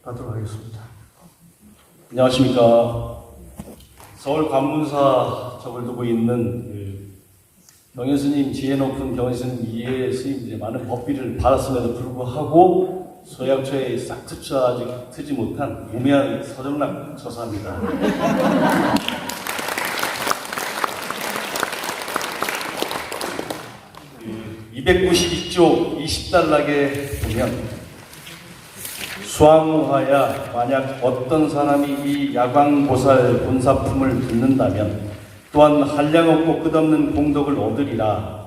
받도록 하겠습니다. 안녕하십니까. 서울 관문사 적을 두고 있는 경현 스님, 지혜 높은 경현 스님 이해 스님들이 많은 법비를 받았음에도 불구하고 서약처에 싹트쳐 아직 트지 못한 무매한 서정락 처사입니다. 292쪽 20단락에 보면 수왕무하야 만약 어떤 사람이 이 야광보살 본사품을 듣는다면 또한 한량없고 끝없는 공덕을 얻으리라.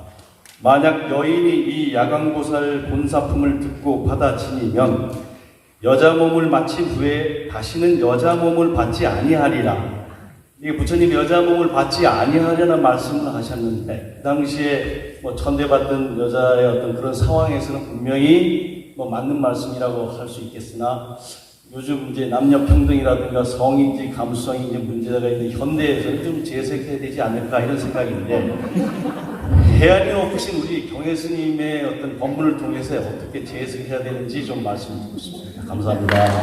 만약 여인이 이 야광보살 본사품을 듣고 받아지니면 여자 몸을 마친 후에 다시는 여자 몸을 받지 아니하리라. 이게 부처님이 여자 몸을 받지 아니하려는 말씀을 하셨는데, 그 당시에 천대받던 여자의 어떤 그런 상황에서는 분명히 맞는 말씀이라고 할 수 있겠으나, 요즘 이제 남녀 평등이라든가 성인지 감수성이 이제 문제가 있는 현대에서는 좀 재색해야 되지 않을까, 이런 생각인데, 해안이 높으신 우리 경혜 스님의 어떤 법문을 통해서 어떻게 재색해야 되는지 좀 말씀 드리고 싶습니다. 감사합니다.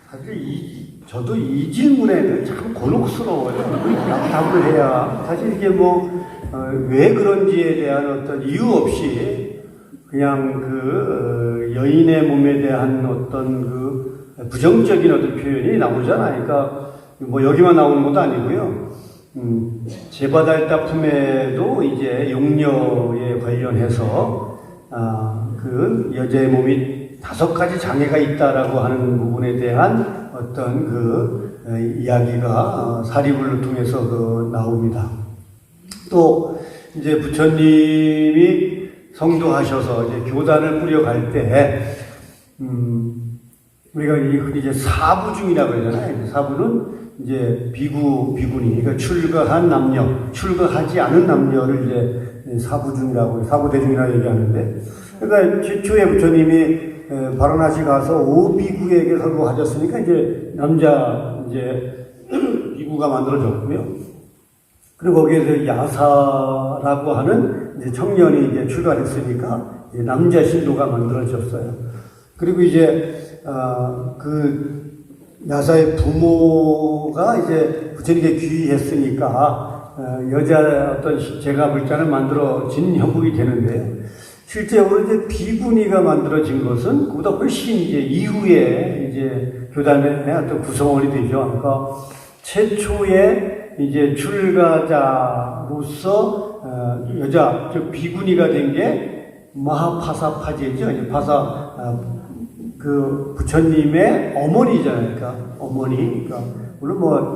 사실 저도 이 질문에는 참 곤혹스러워요. 답을 해야. 사실 이게 왜 그런지에 대한 어떤 이유 없이 그냥 여인의 몸에 대한 어떤 부정적인 어떤 표현이 나오잖아요. 그러니까 여기만 나오는 것도 아니고요. 제바달다품에도 이제 용녀에 관련해서 여자의 몸이 5가지 장애가 있다라고 하는 부분에 대한 어떤 이야기가 사리불을 통해서 나옵니다. 또 이제 부처님이 성도하셔서 이제 교단을 꾸려갈 때 우리가 이제 사부 중이라고 그러잖아요. 사부는 이제 비구니, 그러니까 출가한 남녀, 출가하지 않은 남녀를 이제 사부 중이라고, 사부 대중이라고 얘기하는데, 그러니까 최초에 부처님이 바라나시 가서 오비구에게 설교하셨으니까 이제 남자 비구가 만들어졌고요. 그리고 거기에서 야사라고 하는 이제 청년이 이제 출가했으니까 이제 남자 신도가 만들어졌어요. 그리고 이제 그 야사의 부모가 이제 부처님께 귀의했으니까 여자 어떤 제가 불자는 만들어진 형국이 되는데요. 실제로 이제 비구니가 만들어진 것은 그보다 훨씬 이제 이후에 이제 교단의 어떤 구성원이 되죠. 그러니까 최초의 이제 출가자로서 여자 즉 비구니가 된 게 마하파사파제죠. 이제 그 부처님의 어머니잖아요. 그러니까 어머니. 그러니까 물론 뭐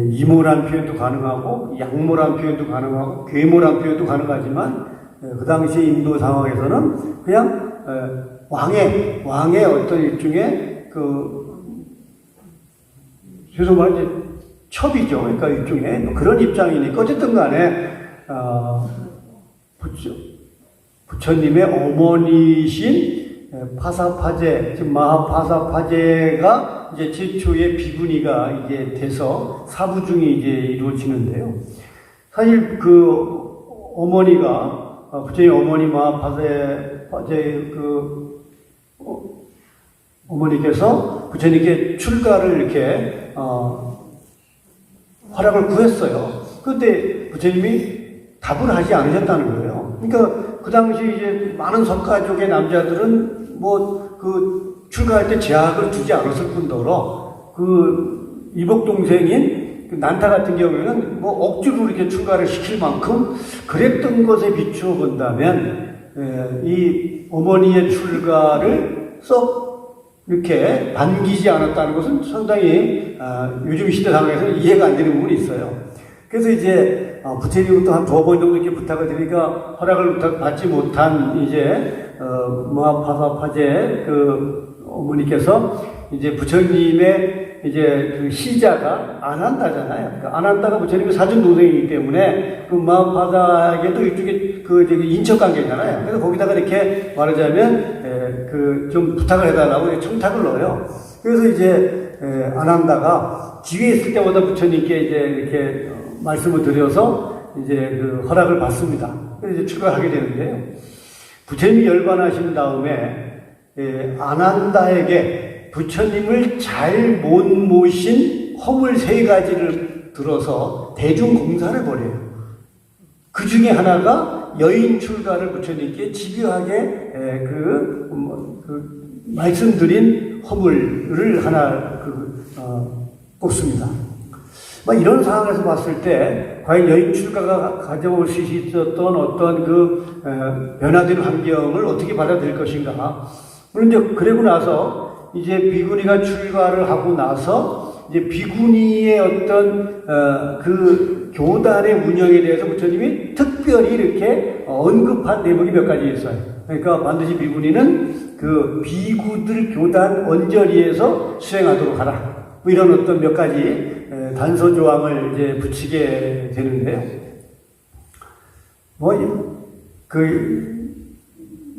이모란 표현도 가능하고 양모란 표현도 가능하고 괴모란 표현도 가능하지만 그 당시 인도 상황에서는 그냥 왕의 어떤 일종의 최소 말하면 이제 첩이죠. 그러니까 일종의 그런 입장이니까 어쨌든 간에 부처님의 어머니신 파사파제, 즉 마하파사파제가 이제 최초의 비구니가 이제 돼서 사부중이 이제 이루어지는데요. 사실 그 어머니가 부처님 어머니 마하파사파제 어머니께서 부처님께 출가를 이렇게 허락을 구했어요. 그런데 부처님이 답을 하지 않으셨다는 거예요. 그러니까 그 당시 이제 많은 석가족의 남자들은 그 출가할 때 제약을 두지 않았을 뿐더러 그 이복 동생인 그 난타 같은 경우에는 억지로 이렇게 출가를 시킬 만큼 그랬던 것에 비추어 본다면 이 어머니의 출가를 썩 이렇게 반기지 않았다는 것은 상당히 요즘 시대 상황에서는 이해가 안 되는 부분이 있어요. 그래서 이제 부처님부터 한 2번 정도 이렇게 부탁을 드리니까 허락을 받지 못한 이제 마하파사파제 그 어머니께서 이제 부처님의 이제 그 시자가 아난다잖아요. 그러니까 아난다가 부처님의 사촌 동생이기 때문에 그 마하파사에게도 일종의 그 인척 관계잖아요. 그래서 거기다가 이렇게 말하자면 그 좀 부탁을 해달라고 청탁을 넣어요. 그래서 이제 아난다가 지위에 있을 때마다 부처님께 이제 이렇게 말씀을 드려서 이제 그 허락을 받습니다. 그래서 이제 출가하게 되는데요. 부처님이 열반하신 다음에 아난다에게 부처님을 잘 못 모신 허물 3가지를 들어서 대중 공사를 벌여요. 그 중에 하나가 여인 출가를 부처님께 집요하게 말씀드린 허물을 하나 꼽습니다. 이런 상황에서 봤을 때 과연 여인 출가가 가져올 수 있었던 어떤 변화된 환경을 어떻게 받아들일 것인가. 물론 이제 그러고 나서 이제 비구니가 출가를 하고 나서 이제 비구니의 어떤 그 교단의 운영에 대해서 부처님이 특별히 이렇게 언급한 대목이 몇 가지 있어요. 그러니까 반드시 비구니는 그 비구들 교단 언저리에서 수행하도록 하라. 이런 어떤 몇 가지 단서 조항을 이제 붙이게 되는데요.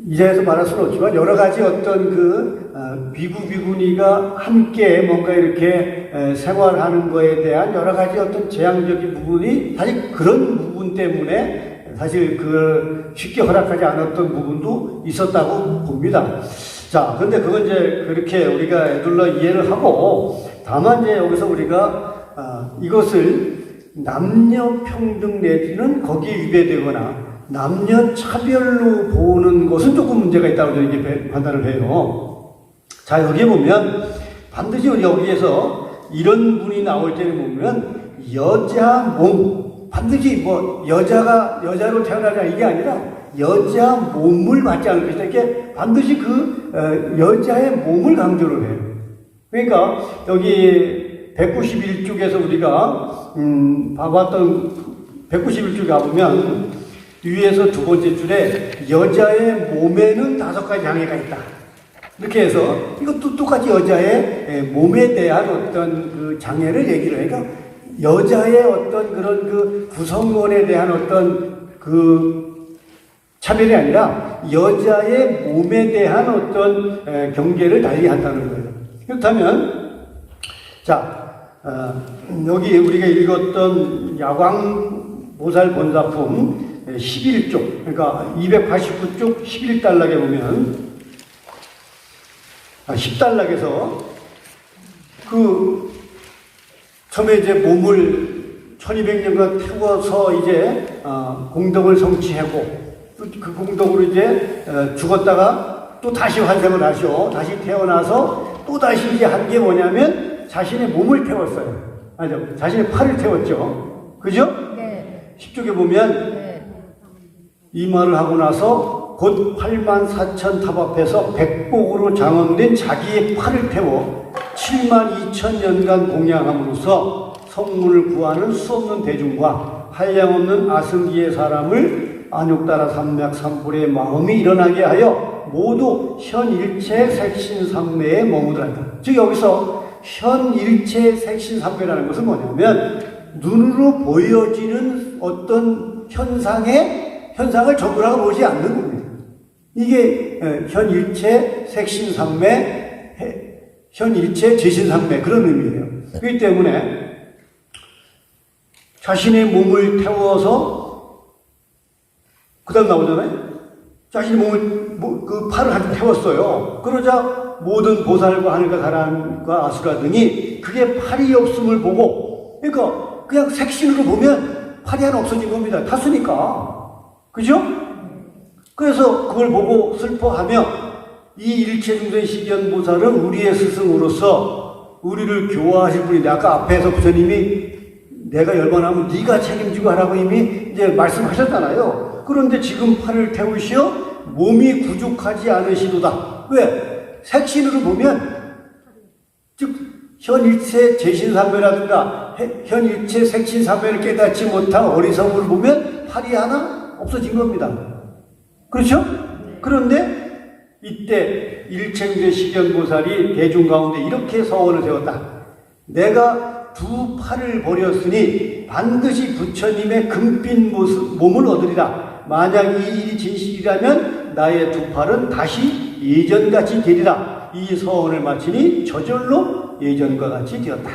이 자리에서 말할 수는 없지만 여러 가지 어떤 비구니가 함께 뭔가 이렇게 생활하는 거에 대한 여러 가지 어떤 재앙적인 부분이 사실 그런 부분 때문에 사실 쉽게 허락하지 않았던 부분도 있었다고 봅니다. 자, 근데 그건 이제 그렇게 우리가 애둘러 이해를 하고 다만 이제 여기서 우리가 이것을 남녀 평등 내지는 거기에 위배되거나 남녀 차별로 보는 것은 조금 문제가 있다고 저는 이렇게 판단을 해요. 자, 여기에 보면 반드시 여기에서 이런 분이 나올 때는 보면 여자 몸, 반드시 여자로 태어나자 이게 아니라 여자 몸을 받지 않을 것이다. 이렇게 반드시 여자의 몸을 강조를 해요. 그러니까 여기 191쪽에서 우리가 봐봤던 191쪽에 가보면 위에서 2번째 줄에 여자의 몸에는 5가지 장애가 있다. 이렇게 해서 이것도 똑같이 여자의 몸에 대한 어떤 장애를 얘기를 해요. 그러니까 여자의 어떤 그런 구성원에 대한 어떤 차별이 아니라 여자의 몸에 대한 어떤 경계를 달리한다는 거예요. 그렇다면 자 여기 우리가 읽었던 야광보살 본사품 11쪽 그러니까 289쪽 11단락에 보면 10단락에서 그 처음에 이제 몸을 1200년간 태워서 이제 공덕을 성취하고 또 그 공덕으로 이제 죽었다가 또 다시 환생을 하죠. 다시 태어나서 또 다시 이제 한 게 뭐냐면 자신의 몸을 태웠어요. 아니죠. 자신의 팔을 태웠죠. 그죠? 네. 10쪽에 보면 네. 이 말을 하고 나서 곧 84,000 탑 앞에서 백복으로 장엄된 자기의 팔을 태워 72,000년간 공양함으로써 성문을 구하는 수없는 대중과 한량없는 아승기의 사람을 안욕따라 삼맥삼불의 마음이 일어나게 하여 모두 현일체 색신삼매에 머무르다. 즉 여기서 현일체 색신삼매라는 것은 뭐냐면 눈으로 보여지는 어떤 현상을 전부라고 보지 않는 겁니다. 이게 현일체 색신삼매, 현일체 제신삼매 그런 의미예요. 그렇기 때문에 자신의 몸을 태워서 그 다음 나오잖아요. 자신의 그 팔을 한테 태웠어요. 그러자 모든 보살과 하늘과 사람과 아수라 등이 그게 팔이 없음을 보고 그러니까 그냥 색신으로 보면 팔이 하나 없어진 겁니다. 탔으니까. 그죠? 그래서 그걸 보고 슬퍼하며 이 일체중생 식연보살은 우리의 스승으로서 우리를 교화하실 분인데 아까 앞에서 부처님이 내가 열반하면 네가 책임지고 하라고 이미 이제 말씀하셨잖아요. 그런데 지금 팔을 태우시어 몸이 구족하지 않으시도다. 왜? 색신으로 보면 즉 현일체 제신삼매라든가 현일체 색신삼매를 깨닫지 못한 어리석음을 보면 팔이 하나 없어진 겁니다. 그렇죠? 그런데 이때 일체중생 식연보살이 대중 가운데 이렇게 서원을 세웠다. 내가 두 팔을 버렸으니 반드시 부처님의 금빛 몸을 얻으리라. 만약 이 일이 진실이라면 나의 두 팔은 다시 예전같이 되리라. 이 서원을 마치니 저절로 예전과 같이 되었다.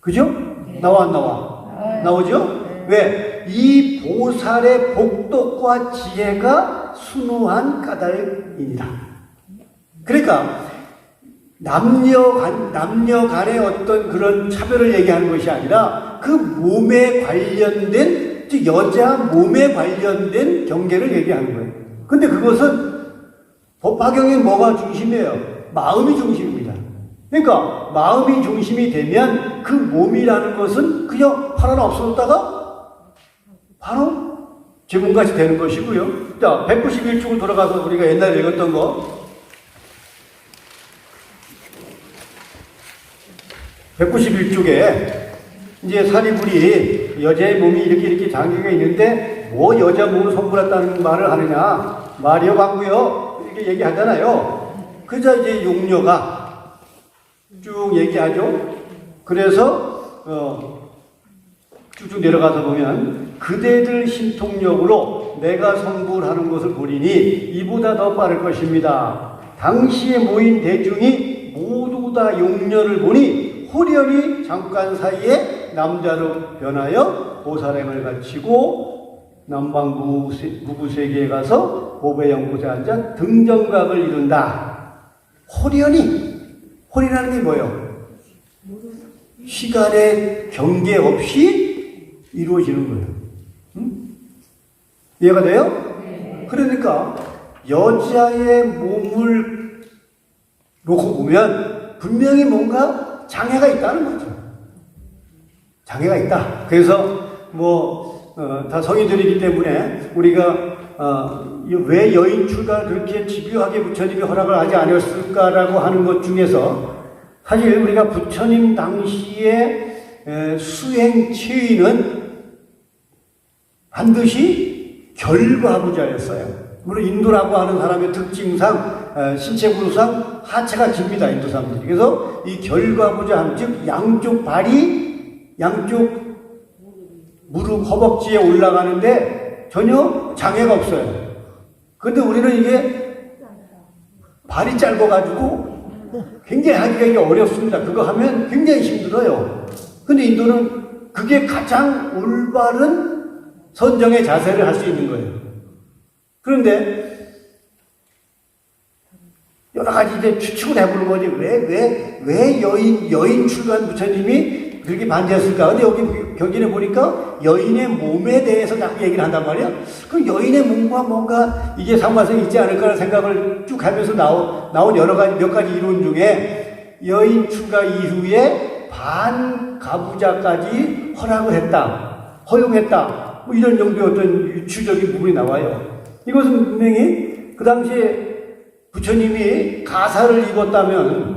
그죠? 나와 안 나와? 나오죠? 왜? 이 보살의 복덕과 지혜가 순우한 까닭이니라. 그러니까 남녀 간의 어떤 그런 차별을 얘기하는 것이 아니라 그 몸에 관련된, 즉 여자 몸에 관련된 경계를 얘기하는 거예요. 근데 그것은 법화경에 뭐가 중심이에요? 마음이 중심입니다. 그러니까 마음이 중심이 되면 그 몸이라는 것은 그냥 팔 하나 없어졌다가 바로 제 몸같이 되는 것이고요. 자, 191쪽을 돌아가서 우리가 옛날에 읽었던 거 191쪽에 이제 사리불이 여자의 몸이 이렇게 장기가 있는데 뭐 여자 몸을 선물했다는 말을 하느냐 말이여 방구여 이렇게 얘기하잖아요. 그자 이제 용녀가 쭉 얘기하죠. 그래서 쭉쭉 내려가서 보면 그대들 신통력으로 내가 성불하는 것을 보리니 이보다 더 빠를 것입니다. 당시에 모인 대중이 모두 다 용녀를 보니 호련히 잠깐 사이에 남자로 변하여 보살행을 갖추고 남방 무구세계에 가서 보배 연못에 앉아 등정각을 이룬다. 호련이라는 게 뭐예요? 시간의 경계 없이 이루어지는 거예요. 응? 이해가 돼요? 그러니까 여자의 몸을 놓고 보면 분명히 뭔가 장애가 있다는 거죠. 장애가 있다. 그래서 다 성인들이기 때문에 우리가 왜 여인 출가를 그렇게 집요하게 부처님이 허락을 하지 않았을까라고 하는 것 중에서 사실 우리가 부처님 당시에 수행 체위는 반드시 결과부자였어요. 물론 인도라고 하는 사람의 특징상 신체 구조상 하체가 깁니다. 인도 사람들이. 그래서 이 결과부자, 즉 양쪽 발이 양쪽 무릎 허벅지에 올라가는데 전혀 장애가 없어요. 근데 우리는 이게 발이 짧아가지고 굉장히 하기가 이게 어렵습니다. 그거 하면 굉장히 힘들어요. 근데 인도는 그게 가장 올바른 선정의 자세를 할 수 있는 거예요. 그런데 여러 가지 이제 추측을 해보는 거지. 왜 여인 출간 부처님이 그렇게 반대했을까? 근데 여기 경전에 보니까 여인의 몸에 대해서 자꾸 얘기를 한단 말이야. 그럼 여인의 몸과 뭔가 이게 상관성이 있지 않을까라는 생각을 쭉 하면서 나온 여러 가지, 몇 가지 이론 중에 여인 출가 이후에 반가부자까지 허락을 했다. 허용했다. 뭐 이런 정도의 어떤 유추적인 부분이 나와요. 이것은 분명히 그 당시에 부처님이 가사를 입었다면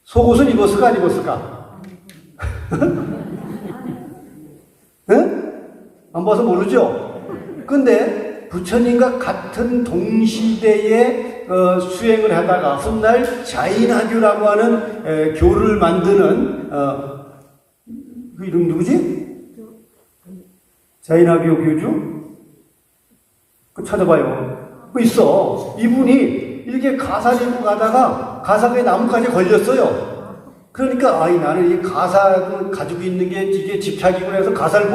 속옷을 입었을까 안 입었을까? 응? 안 봐서 모르죠? 근데 부처님과 같은 동시대에 수행을 하다가 훗날 자인하교라고 하는 교를 만드는 그 이름 누구지? 자인하교 교주? 그 찾아봐요. 그 있어. 이분이 이렇게 가사를 입고 가다가 가사에 나무까지 걸렸어요. 그러니까 나는 이 가사를 가지고 있는 게 이게 집착이고 해서 가사를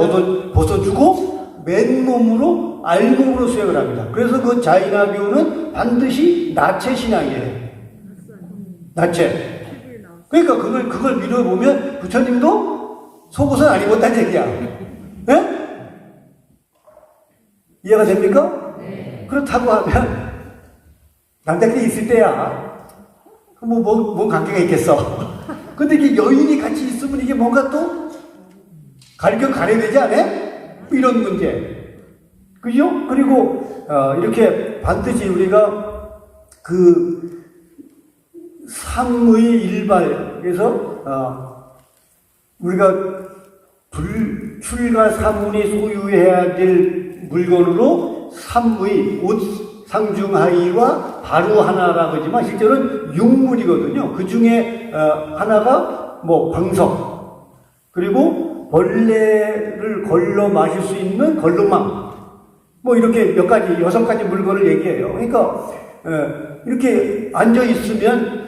벗어주고 맨몸으로 알몸으로 수행을 합니다. 그래서 그 자인하교는 반드시 나체 신앙이에요. 나체. 그러니까 그걸 미뤄보면 부처님도 속옷은 안 입었다는 얘기야. 네? 이해가 됩니까? 네. 그렇다고 하면 남자끼리 있을 때야 뭔 관계가 있겠어. 근데 이게 여인이 같이 있으면 이게 뭔가 또 가려야 되지 않아? 이런 문제. 그죠? 그리고 이렇게 반드시 우리가 그 삼의 일발, 그래서 우리가 불출가 사문이 소유해야 될 물건으로 삼의, 옷 상중하의와 바로 하나라고 하지만 실제로는 육물이거든요. 그 중에 하나가 뭐 광석, 그리고 벌레를 걸러 마실 수 있는 걸러망, 뭐 이렇게 몇 가지, 6가지 물건을 얘기해요. 그러니까 이렇게 앉아 있으면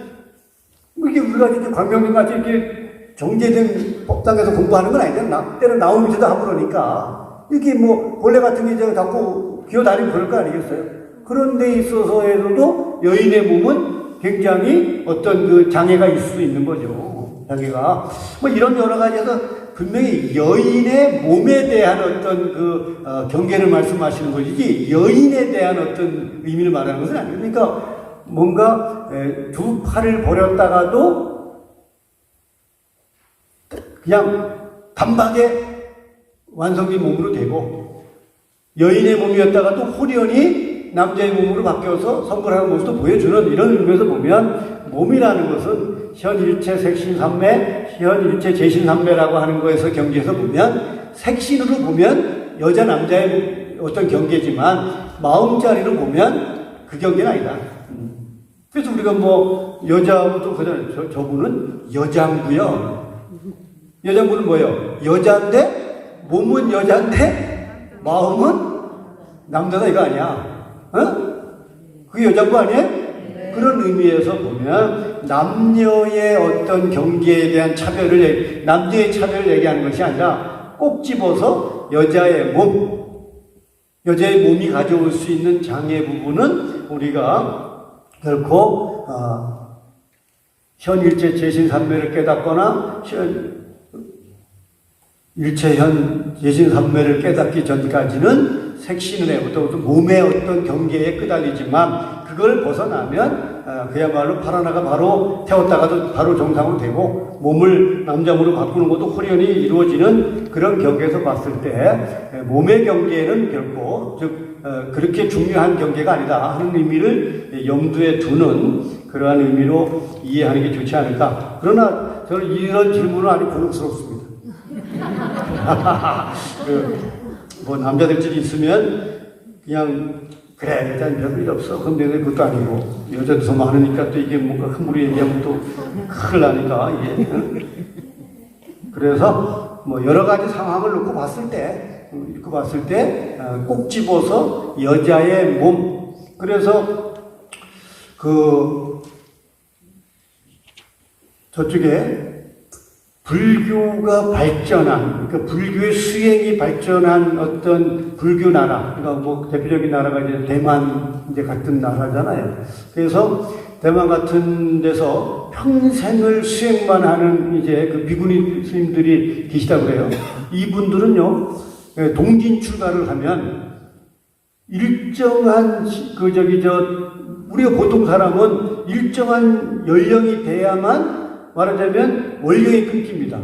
이게 우리가 이렇게 광명님 같이 이렇게 정제된 법당에서 공부하는 건 아니잖아. 때는 나오면서도 하고 그러니까 이렇게 뭐 벌레 같은 게 자꾸 기어다니면 그럴 거 아니겠어요? 그런 데 있어서에서도 여인의 몸은 굉장히 어떤 그 장애가 있을 수 있는 거죠. 장애가. 뭐 이런 여러 가지에서 분명히 여인의 몸에 대한 어떤 그 경계를 말씀하시는 것이지 여인에 대한 어떤 의미를 말하는 것은 아니에요. 그러니까 뭔가 두 팔을 버렸다가도 그냥 단박에 완성된 몸으로 되고 여인의 몸이었다가도 호련히 남자의 몸으로 바뀌어서 성불하는 모습도 보여주는 이런 의미에서 보면 몸이라는 것은 현일체 색신삼매, 현일체 제신삼매라고 하는 거에서 경계에서 보면 색신으로 보면 여자 남자의 어떤 경계지만 마음자리로 보면 그 경계는 아니다. 그래서 우리가 뭐 여자하고도 그냥 저분은 여장부요. 여장부는 뭐예요? 여자인데 몸은 여자인데 마음은 남자다 이거 아니야. 그게 여자부 아니에요? 그런 의미에서 보면 남녀의 어떤 경계에 대한 차별을, 남녀의 차별을 얘기하는 것이 아니라 꼭 집어서 여자의 몸이 가져올 수 있는 장애 부분은 우리가 결코 현일체 제신삼매를 깨닫거나 일체현 제신삼매를 깨닫기 전까지는 색신의 어떤 몸의 어떤 경계에 끄달리지만 그걸 벗어나면 그야말로 파라나가 바로 태웠다가도 바로 정상으로 되고 몸을 남자몸으로 바꾸는 것도 호련히 이루어지는 그런 경계에서 봤을 때 몸의 경계는 결코 즉 그렇게 중요한 경계가 아니다 하는 의미를 염두에 두는 그러한 의미로 이해하는 게 좋지 않을까. 그러나 저는 이런 질문은 아주 곤혹스럽습니다. 뭐 남자들끼리 있으면 그냥 그래 일단 별일 없어. 근데 그것도 아니고 여자도 더 많으니까 또 이게 뭔가 함부로 얘기하면 또 큰일 나니까 이게. 그래서 뭐 여러 가지 상황을 놓고 봤을 때 꼭 집어서 여자의 몸, 그래서 저쪽에 불교가 발전한, 그러니까 불교의 수행이 발전한 어떤 불교 나라, 그러니까 뭐 대표적인 나라가 이제 대만 이제 같은 나라잖아요. 그래서 대만 같은 데서 평생을 수행만 하는 이제 그 비구니 스님들이 계시다고 그래요. 이분들은요, 동진 출가를 하면 일정한 우리가 보통 사람은 일정한 연령이 돼야만 말하자면 월경이 끊깁니다.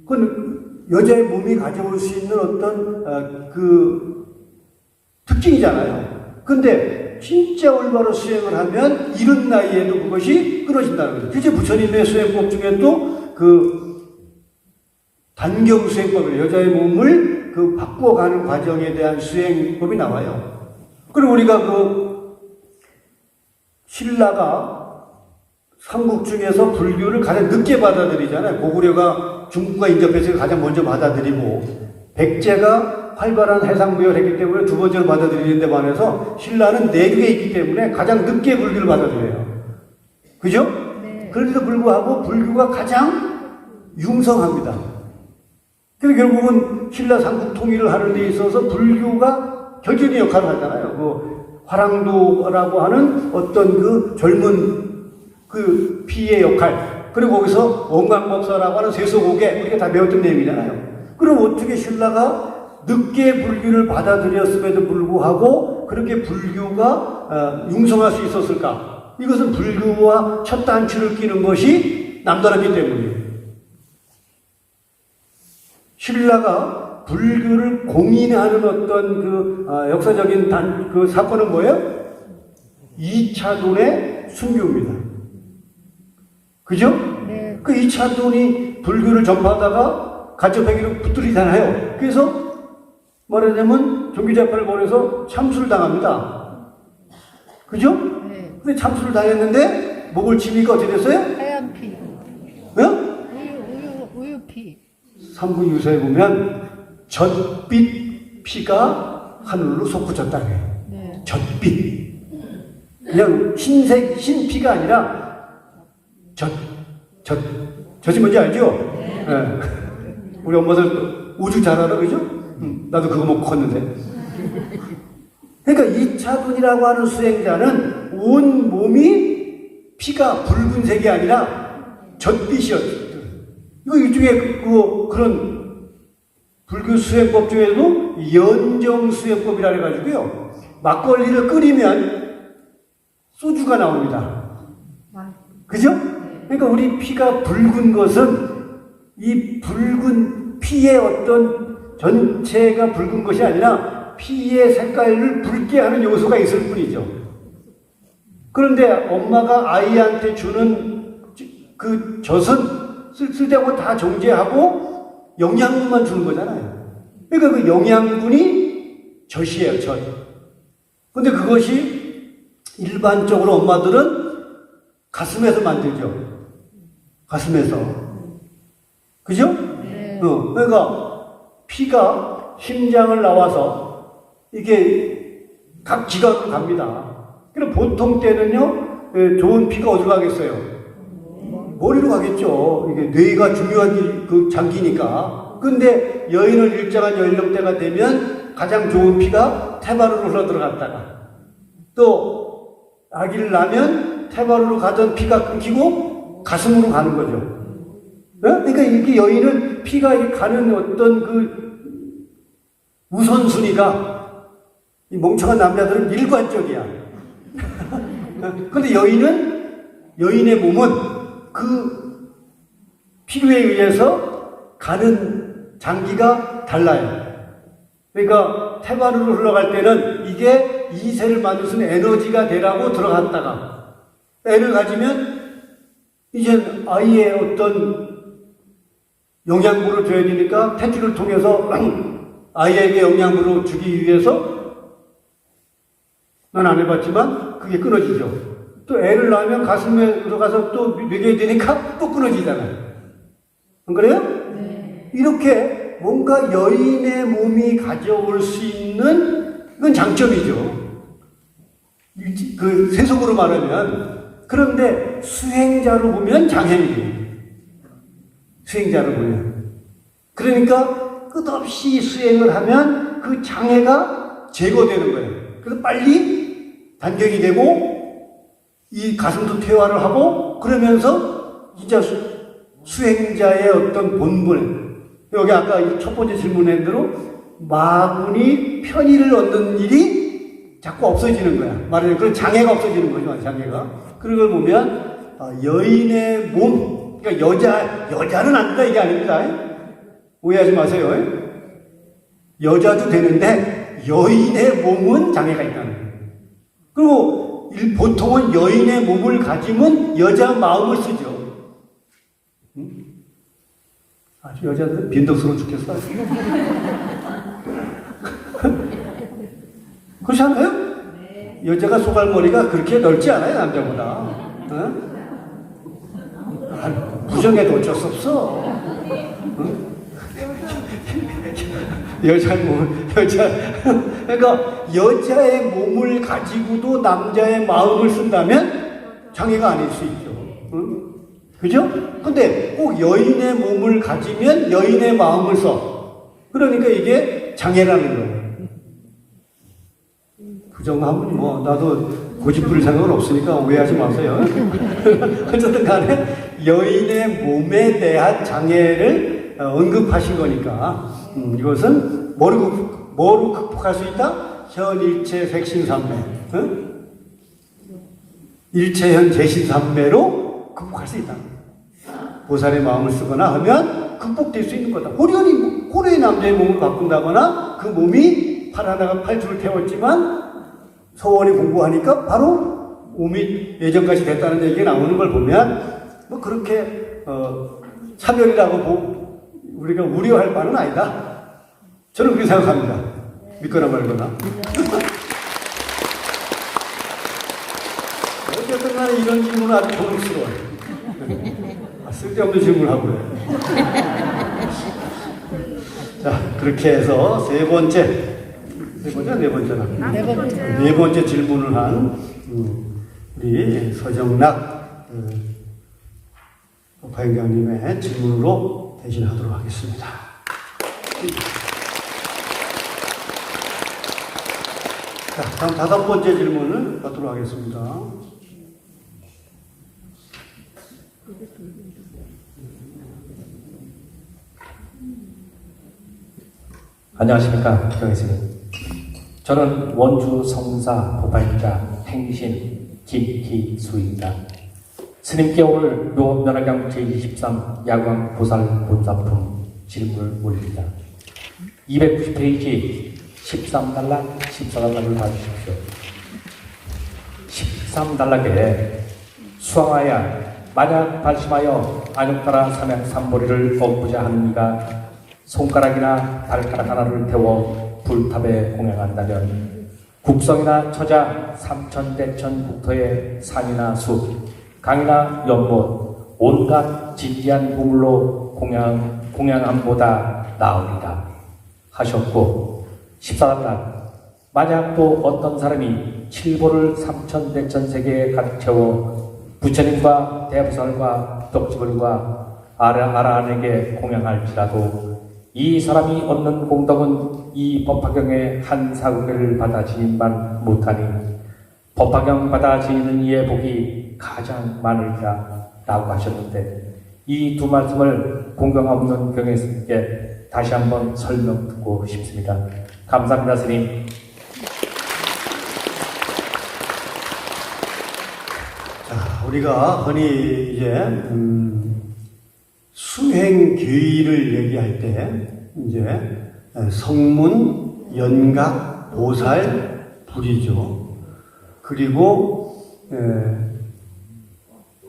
그건 여자의 몸이 가져올 수 있는 어떤 특징이잖아요. 근데 진짜 올바로 수행을 하면 이른 나이에도 그것이 끊어진다는 거죠. 그제 부처님의 수행법 중에도 단경 수행법이에요. 여자의 몸을 바꿔가는 과정에 대한 수행법이 나와요. 그리고 우리가 신라가 삼국 중에서 불교를 가장 늦게 받아들이잖아요. 고구려가 중국과 인접해서 가장 먼저 받아들이고, 백제가 활발한 해상무역을 했기 때문에 두 번째로 받아들이는 데 반해서 신라는 내륙에 있기 때문에 가장 늦게 불교를 받아들여요. 그죠? 네. 그런데도 불구하고 불교가 가장 융성합니다. 그래서 결국은 신라 삼국 통일을 하는 데 있어서 불교가 결정적인 역할을 하잖아요. 화랑도라고 하는 어떤 젊은 피의 역할, 그리고 거기서 원광법사라고 하는 세소고개, 우리가 다 배웠던 내용이잖아요. 그럼 어떻게 신라가 늦게 불교를 받아들였음에도 불구하고 그렇게 불교가 융성할 수 있었을까? 이것은 불교와 첫 단추를 끼는 것이 남다르기 때문이에요. 신라가 불교를 공인하는 어떤 역사적인 사건은 뭐예요? 2차돈의 순교입니다. 그죠? 네. 그 2차돈이 불교를 전파하다가 가짜배기로 붙들리잖아요. 그래서 말하자면 종교재판을 벌여서 참수를 당합니다. 그죠? 네. 근데 참수를 당했는데 목을 치니까 어떻게 됐어요? 하얀 피. 우유피. 삼부 유서에 보면 젖빛 피가 하늘로 솟구쳤다고 해요. 네. 젖빛. 그냥 흰피가 아니라 젖이 뭔지 알죠? 네. 우리 엄마들 우주 잘 알아, 그죠? 나도 그거 먹고 컸는데. 그러니까 2차분이라고 하는 수행자는 온 몸이 피가 붉은색이 아니라 젖빛이었어요. 이거 일종의 그런 불교 수행법 중에도 연정 수행법이라 해가지고요. 막걸리를 끓이면 소주가 나옵니다. 그죠? 그러니까 우리 피가 붉은 것은 이 붉은 피의 어떤 전체가 붉은 것이 아니라 피의 색깔을 붉게 하는 요소가 있을 뿐이죠. 그런데 엄마가 아이한테 주는 그 젖은 쓸데없고 다 정제하고 영양분만 주는 거잖아요. 그러니까 그 영양분이 젖이에요, 젖. 근데 그것이 일반적으로 엄마들은 가슴에서 만들죠. 가슴에서. 그죠? 네. 그러니까 피가 심장을 나와서 이게 각 기관으로 갑니다. 그럼 보통 때는요, 좋은 피가 어디로 가겠어요? 머리로 가겠죠. 이게 뇌가 중요한 장기니까. 근데 여인은 일정한 연령대가 되면 가장 좋은 피가 태바루로 흘러 들어갔다가 또 아기를 낳으면 태바루로 가던 피가 끊기고 가슴으로 가는 거죠. 그러니까 이게 여인은 피가 가는 어떤 우선순위가 이 멍청한 남자들은 일관적이야. 근데 여인의 몸은 그 필요에 의해서 가는 장기가 달라요. 그러니까 태바루로 흘러갈 때는 이게 이세를 만들 수 있는 에너지가 되라고 들어갔다가 애를 가지면 이제 아이의 어떤 영양분을 줘야 되니까 태출을 통해서 아이에게 영양분을 주기 위해서 난 안 해봤지만 그게 끊어지죠. 또 애를 낳으면 가슴에 들어가서 또 먹여야 되니까 또 끊어지잖아요. 안 그래요? 네. 이렇게 뭔가 여인의 몸이 가져올 수 있는 그건 장점이죠. 그 세속으로 말하면. 그런데 수행자로 보면 장애이죠. 수행자로 보면. 그러니까 끝없이 수행을 하면 그 장애가 제거되는 거예요. 그래서 빨리 단격이 되고 이 가슴도 퇴화를 하고 그러면서 진짜 수행자의 어떤 본분, 여기 아까 첫 번째 질문한 대로 마군이 편의를 얻는 일이 자꾸 없어지는 거야. 말하자면 그런 장애가 없어지는 거죠. 장애가. 그런 걸 보면 여인의 몸, 그러니까 여자는 안 된다 이게 아닙니다. 오해하지 마세요. 여자도 되는데 여인의 몸은 장애가 있다는 거예요. 그리고 보통은 여인의 몸을 가지면 여자 마음을 쓰죠. 아주 여자들 빈덕스러워 죽겠어. 그렇지 않아요? 네. 여자가 소갈머리가 그렇게 넓지 않아요, 남자보다. 어? 부정해도 어쩔 수 없어. 어? 그러니까 여자의 몸을 가지고도 남자의 마음을 쓴다면 장애가 아닐 수 있죠. 응? 그죠? 근데 꼭 여인의 몸을 가지면 여인의 마음을 써. 그러니까 이게 장애라는 거예요. 부정하면 뭐 나도 고집 부릴 생각은 없으니까 오해하지 마세요. 어쨌든 간에 여인의 몸에 대한 장애를 언급하신 거니까 이것은 뭐로 극복할 수 있다? 현일체 색신삼매, 일체현 재신삼매로 극복할 수 있다. 보살의 마음을 쓰거나 하면 극복될 수 있는 거다. 호련히 남자의 몸을 바꾼다거나 그 몸이 팔하나가 8주를 태웠지만 소원이 공부하니까 바로 몸이 예전까지 됐다는 얘기가 나오는 걸 보면 뭐 그렇게 차별이라고 우리가 우려할 바는 아니다. 저는 그렇게 생각합니다. 믿거나 말거나. 어쨌든 간에 이런 질문은 아주 조롱스러워요. 쓸데없는 질문을 하고요. 자, 그렇게 해서 네 번째 질문을 한 우리 서정락 법화영장님의 질문으로 대신하도록 하겠습니다. 자, 다음 5번째 질문을 받도록 하겠습니다. 안녕하십니까, 경혜스님. 저는 원주 성사 법화영자 행신 김희수입니다. 스님께 오늘 묘면화경 제23 야광 보살 본사품 질문을 올립니다. 290페이지 13단락, 14단락을 봐주십시오. 13단락에 수왕하야 만약 발심하여 안욕따라 삼약 삼보리를 엎고자 하는 이가 손가락이나 발가락 하나를 태워 불탑에 공양한다면 국성이나 처자, 삼천, 대천, 국토의 산이나 숲, 강이나 연못, 온갖 진지한 부물로 공양함보다 나으리라 하셨고, 14단락 만약 또 어떤 사람이 칠보를 삼천, 대천 세계에 가득 채워 부처님과 대보살과 덕지벌과 아라한에게 공양할지라도 이 사람이 얻는 공덕은 이 법화경의 한 사국을 받아 지닌만 못하니 법화경 받아 지니는 이의 복이 가장 많으리라 라고 하셨는데, 이 두 말씀을 공경 없는 경혜스님께 다시 한번 설명 듣고 싶습니다. 감사합니다, 스님. 자, 우리가 흔히 이제 수행 교의를 얘기할 때 이제 성문, 연각, 보살, 불이죠. 그리고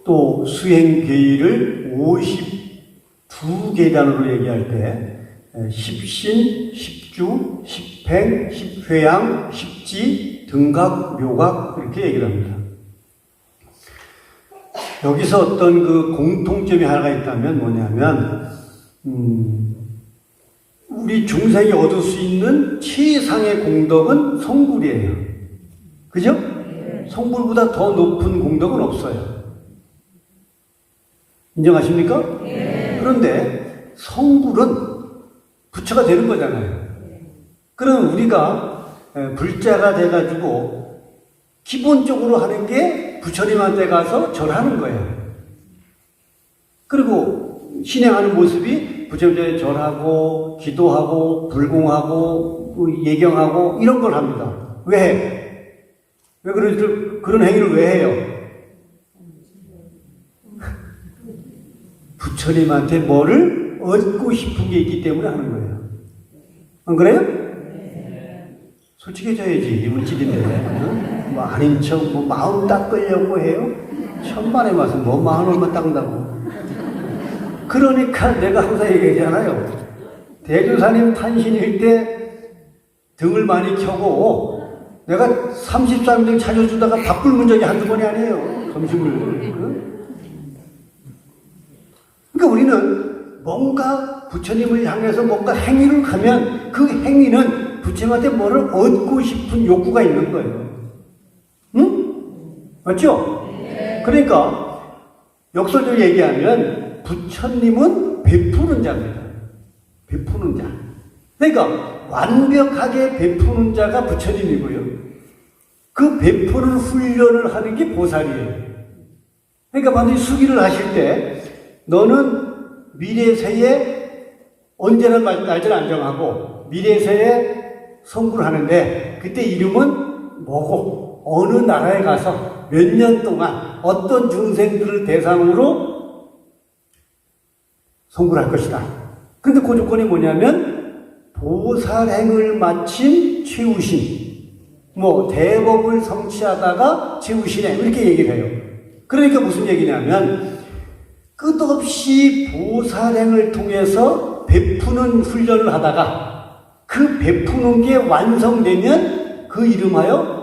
또 수행 교의를 52계단으로 얘기할 때 십신, 십주, 십행, 십회양, 십지, 등각, 묘각 이렇게 얘기를 합니다. 여기서 어떤 그 공통점이 하나가 있다면 뭐냐면 우리 중생이 얻을 수 있는 최상의 공덕은 성불이에요. 그죠? 성불보다 더 높은 공덕은 없어요. 인정하십니까? 그런데 성불은 부처가 되는 거잖아요. 그럼 우리가 불자가 돼가지고 기본적으로 하는 게 부처님한테 가서 절하는 거예요. 그리고 신행하는 모습이 부처님한테 절하고 기도하고 불공하고 예경하고 이런 걸 합니다. 왜 해? 왜 그런 행위를 왜 해요? 부처님한테 뭐를 얻고 싶은 게 있기 때문에 하는 거예요. 안 그래요? 솔직해져야지. 이물질인데. 뭐 아닌 척, 뭐 마음 닦으려고 해요? 천만의 말씀, 뭐 마음 얼마 닦는다고. 그러니까 내가 항상 얘기하잖아요. 대조사님 탄신일 때 등을 많이 켜고 내가 33일 차려주다가 밥 굶은 적이 한두 번이 아니에요. 점심을. 그러니까 우리는 뭔가 부처님을 향해서 뭔가 행위를 하면 그 행위는 부처님한테 뭐를 얻고 싶은 욕구가 있는 거예요. 응? 맞죠? 그러니까 역설적으로 얘기하면 부처님은 베푸는 자입니다. 베푸는 자. 그러니까 완벽하게 베푸는 자가 부처님이고요. 그 베푸는 훈련을 하는 게 보살이에요. 그러니까 반드시 수기를 하실 때 너는 미래세에 언제나 날짜를 안정하고 미래세에 성불을 하는데 그때 이름은 뭐고 어느 나라에 가서 몇 년 동안 어떤 중생들을 대상으로 성불할 것이다. 근데 그 조건이 뭐냐면 보살행을 마친 최우신 뭐 대법을 성취하다가 최우신에 이렇게 얘기를 해요. 그러니까 무슨 얘기냐면 끝없이 보살행을 통해서 베푸는 훈련을 하다가 그 베푸는 게 완성되면 그 이름하여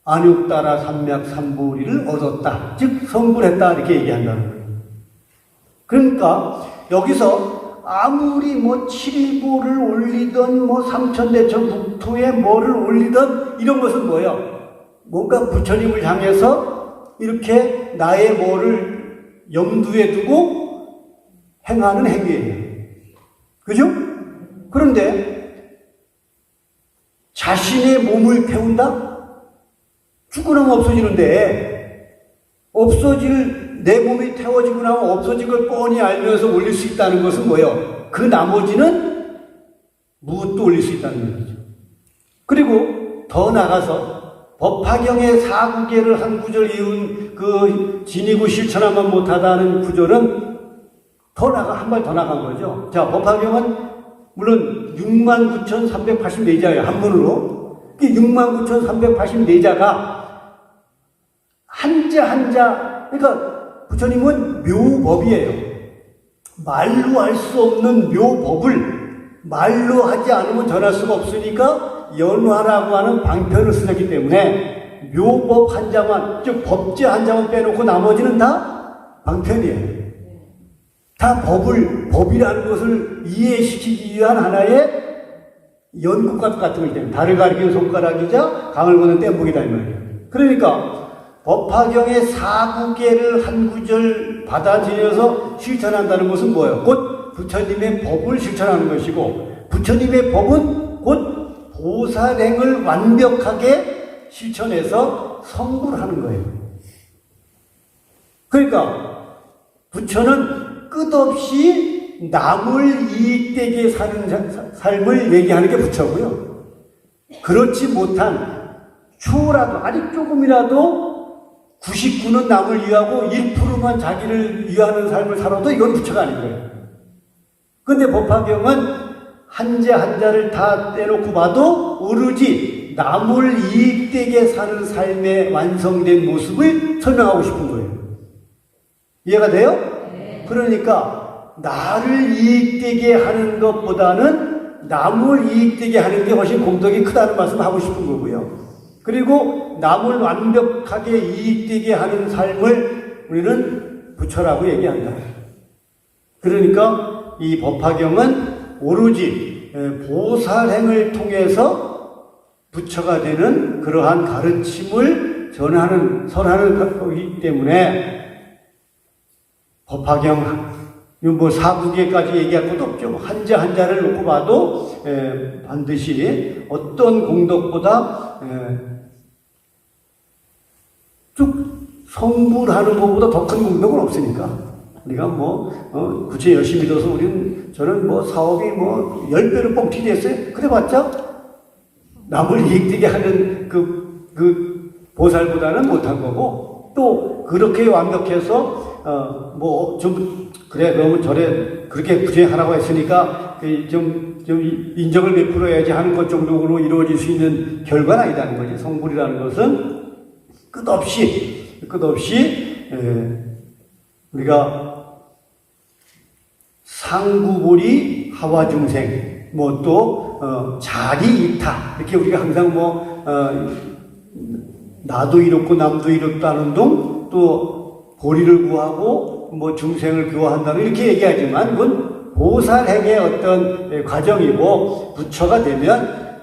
안육따라 삼맥삼보리를 얻었다. 즉 성불했다 이렇게 얘기한다는 거예요. 그러니까 여기서 아무리 뭐 7일보를 올리던 뭐 삼천대천 국토에 뭐를 올리던 이런 것은 뭐예요? 뭔가 부처님을 향해서 이렇게 나의 뭐를 염두에 두고 행하는 행위예요. 그죠? 그런데 자신의 몸을 태운다? 죽고 나면 없어지는데 내 몸이 태워지고 나면 없어진 걸 뻔히 알면서 올릴 수 있다는 것은 뭐예요? 그 나머지는 무엇도 올릴 수 있다는 얘기죠. 그리고 더 나가서 법화경의 사구계를 한 구절 이은 그 지니고 실천하면 못하다는 구절은 한 발 더 나간 거죠. 자, 법화경은 물론 69,384자예요. 한문으로. 69,384자가 한자, 그러니까 부처님은 묘법이에요. 말로 할 수 없는 묘법을 말로 하지 않으면 전할 수가 없으니까 연화라고 하는 방편을 쓰기 때문에 묘법 한 자만, 즉 법제 한 자만 빼놓고 나머지는 다 방편이에요. 다 법이라는 것을 이해시키기 위한 하나의 연꽃 같은 거기 때문에 달을 가리키는 손가락이자 강을 거는 뗏목이다 이 말이에요. 그러니까 법화경의 사구계를 한 구절 받아들여서 실천한다는 것은 뭐예요? 곧 부처님의 법을 실천하는 것이고 부처님의 법은 곧 보살행을 완벽하게 실천해서 성불하는 거예요. 그러니까 부처는 끝없이 남을 이익되게 사는 삶을 얘기하는 게 부처고요. 그렇지 못한 초라도 아직 조금이라도 99는 남을 위하고 1%만 자기를 위하는 삶을 살아도 이건 부처가 아닌 거예요. 그런데 법화경은 한자 한자를 다 떼놓고 봐도 오로지 남을 이익되게 사는 삶의 완성된 모습을 설명하고 싶은 거예요. 이해가 돼요? 그러니까 나를 이익되게 하는 것보다는 남을 이익되게 하는 게 훨씬 공덕이 크다는 말씀을 하고 싶은 거고요. 그리고 남을 완벽하게 이익되게 하는 삶을 우리는 부처라고 얘기한다. 그러니까 이 법화경은 오로지 보살행을 통해서 부처가 되는 그러한 가르침을 선하는 거기 때문에 법화경 뭐 사부계까지 얘기할 것도 없죠. 한자 한자를 놓고 봐도 반드시 어떤 공덕보다 쭉 성불하는 것보다 더 큰 공덕은 없으니까 우리가 구체 열심히 들어서 저는 사업이 10배로 뻥튀기 됐어요. 그래봤자 남을 이익되게 하는 그 보살보다는 못한 거고, 또 그렇게 완벽해서 그래 그러면 저래 그렇게 부정하라고 했으니까 좀 인정을 베풀어야지 하는 것 정도로 이루어질 수 있는 결과는 아니다는 거지. 성불이라는 것은 끝없이 우리가 상구불이 하와중생 또 자리이타 이렇게 우리가 항상 나도 이롭고 남도 이롭다는 둥, 또 보리를 구하고 중생을 교화한다는 이렇게 얘기하지만 그건 보살행의 어떤 과정이고, 부처가 되면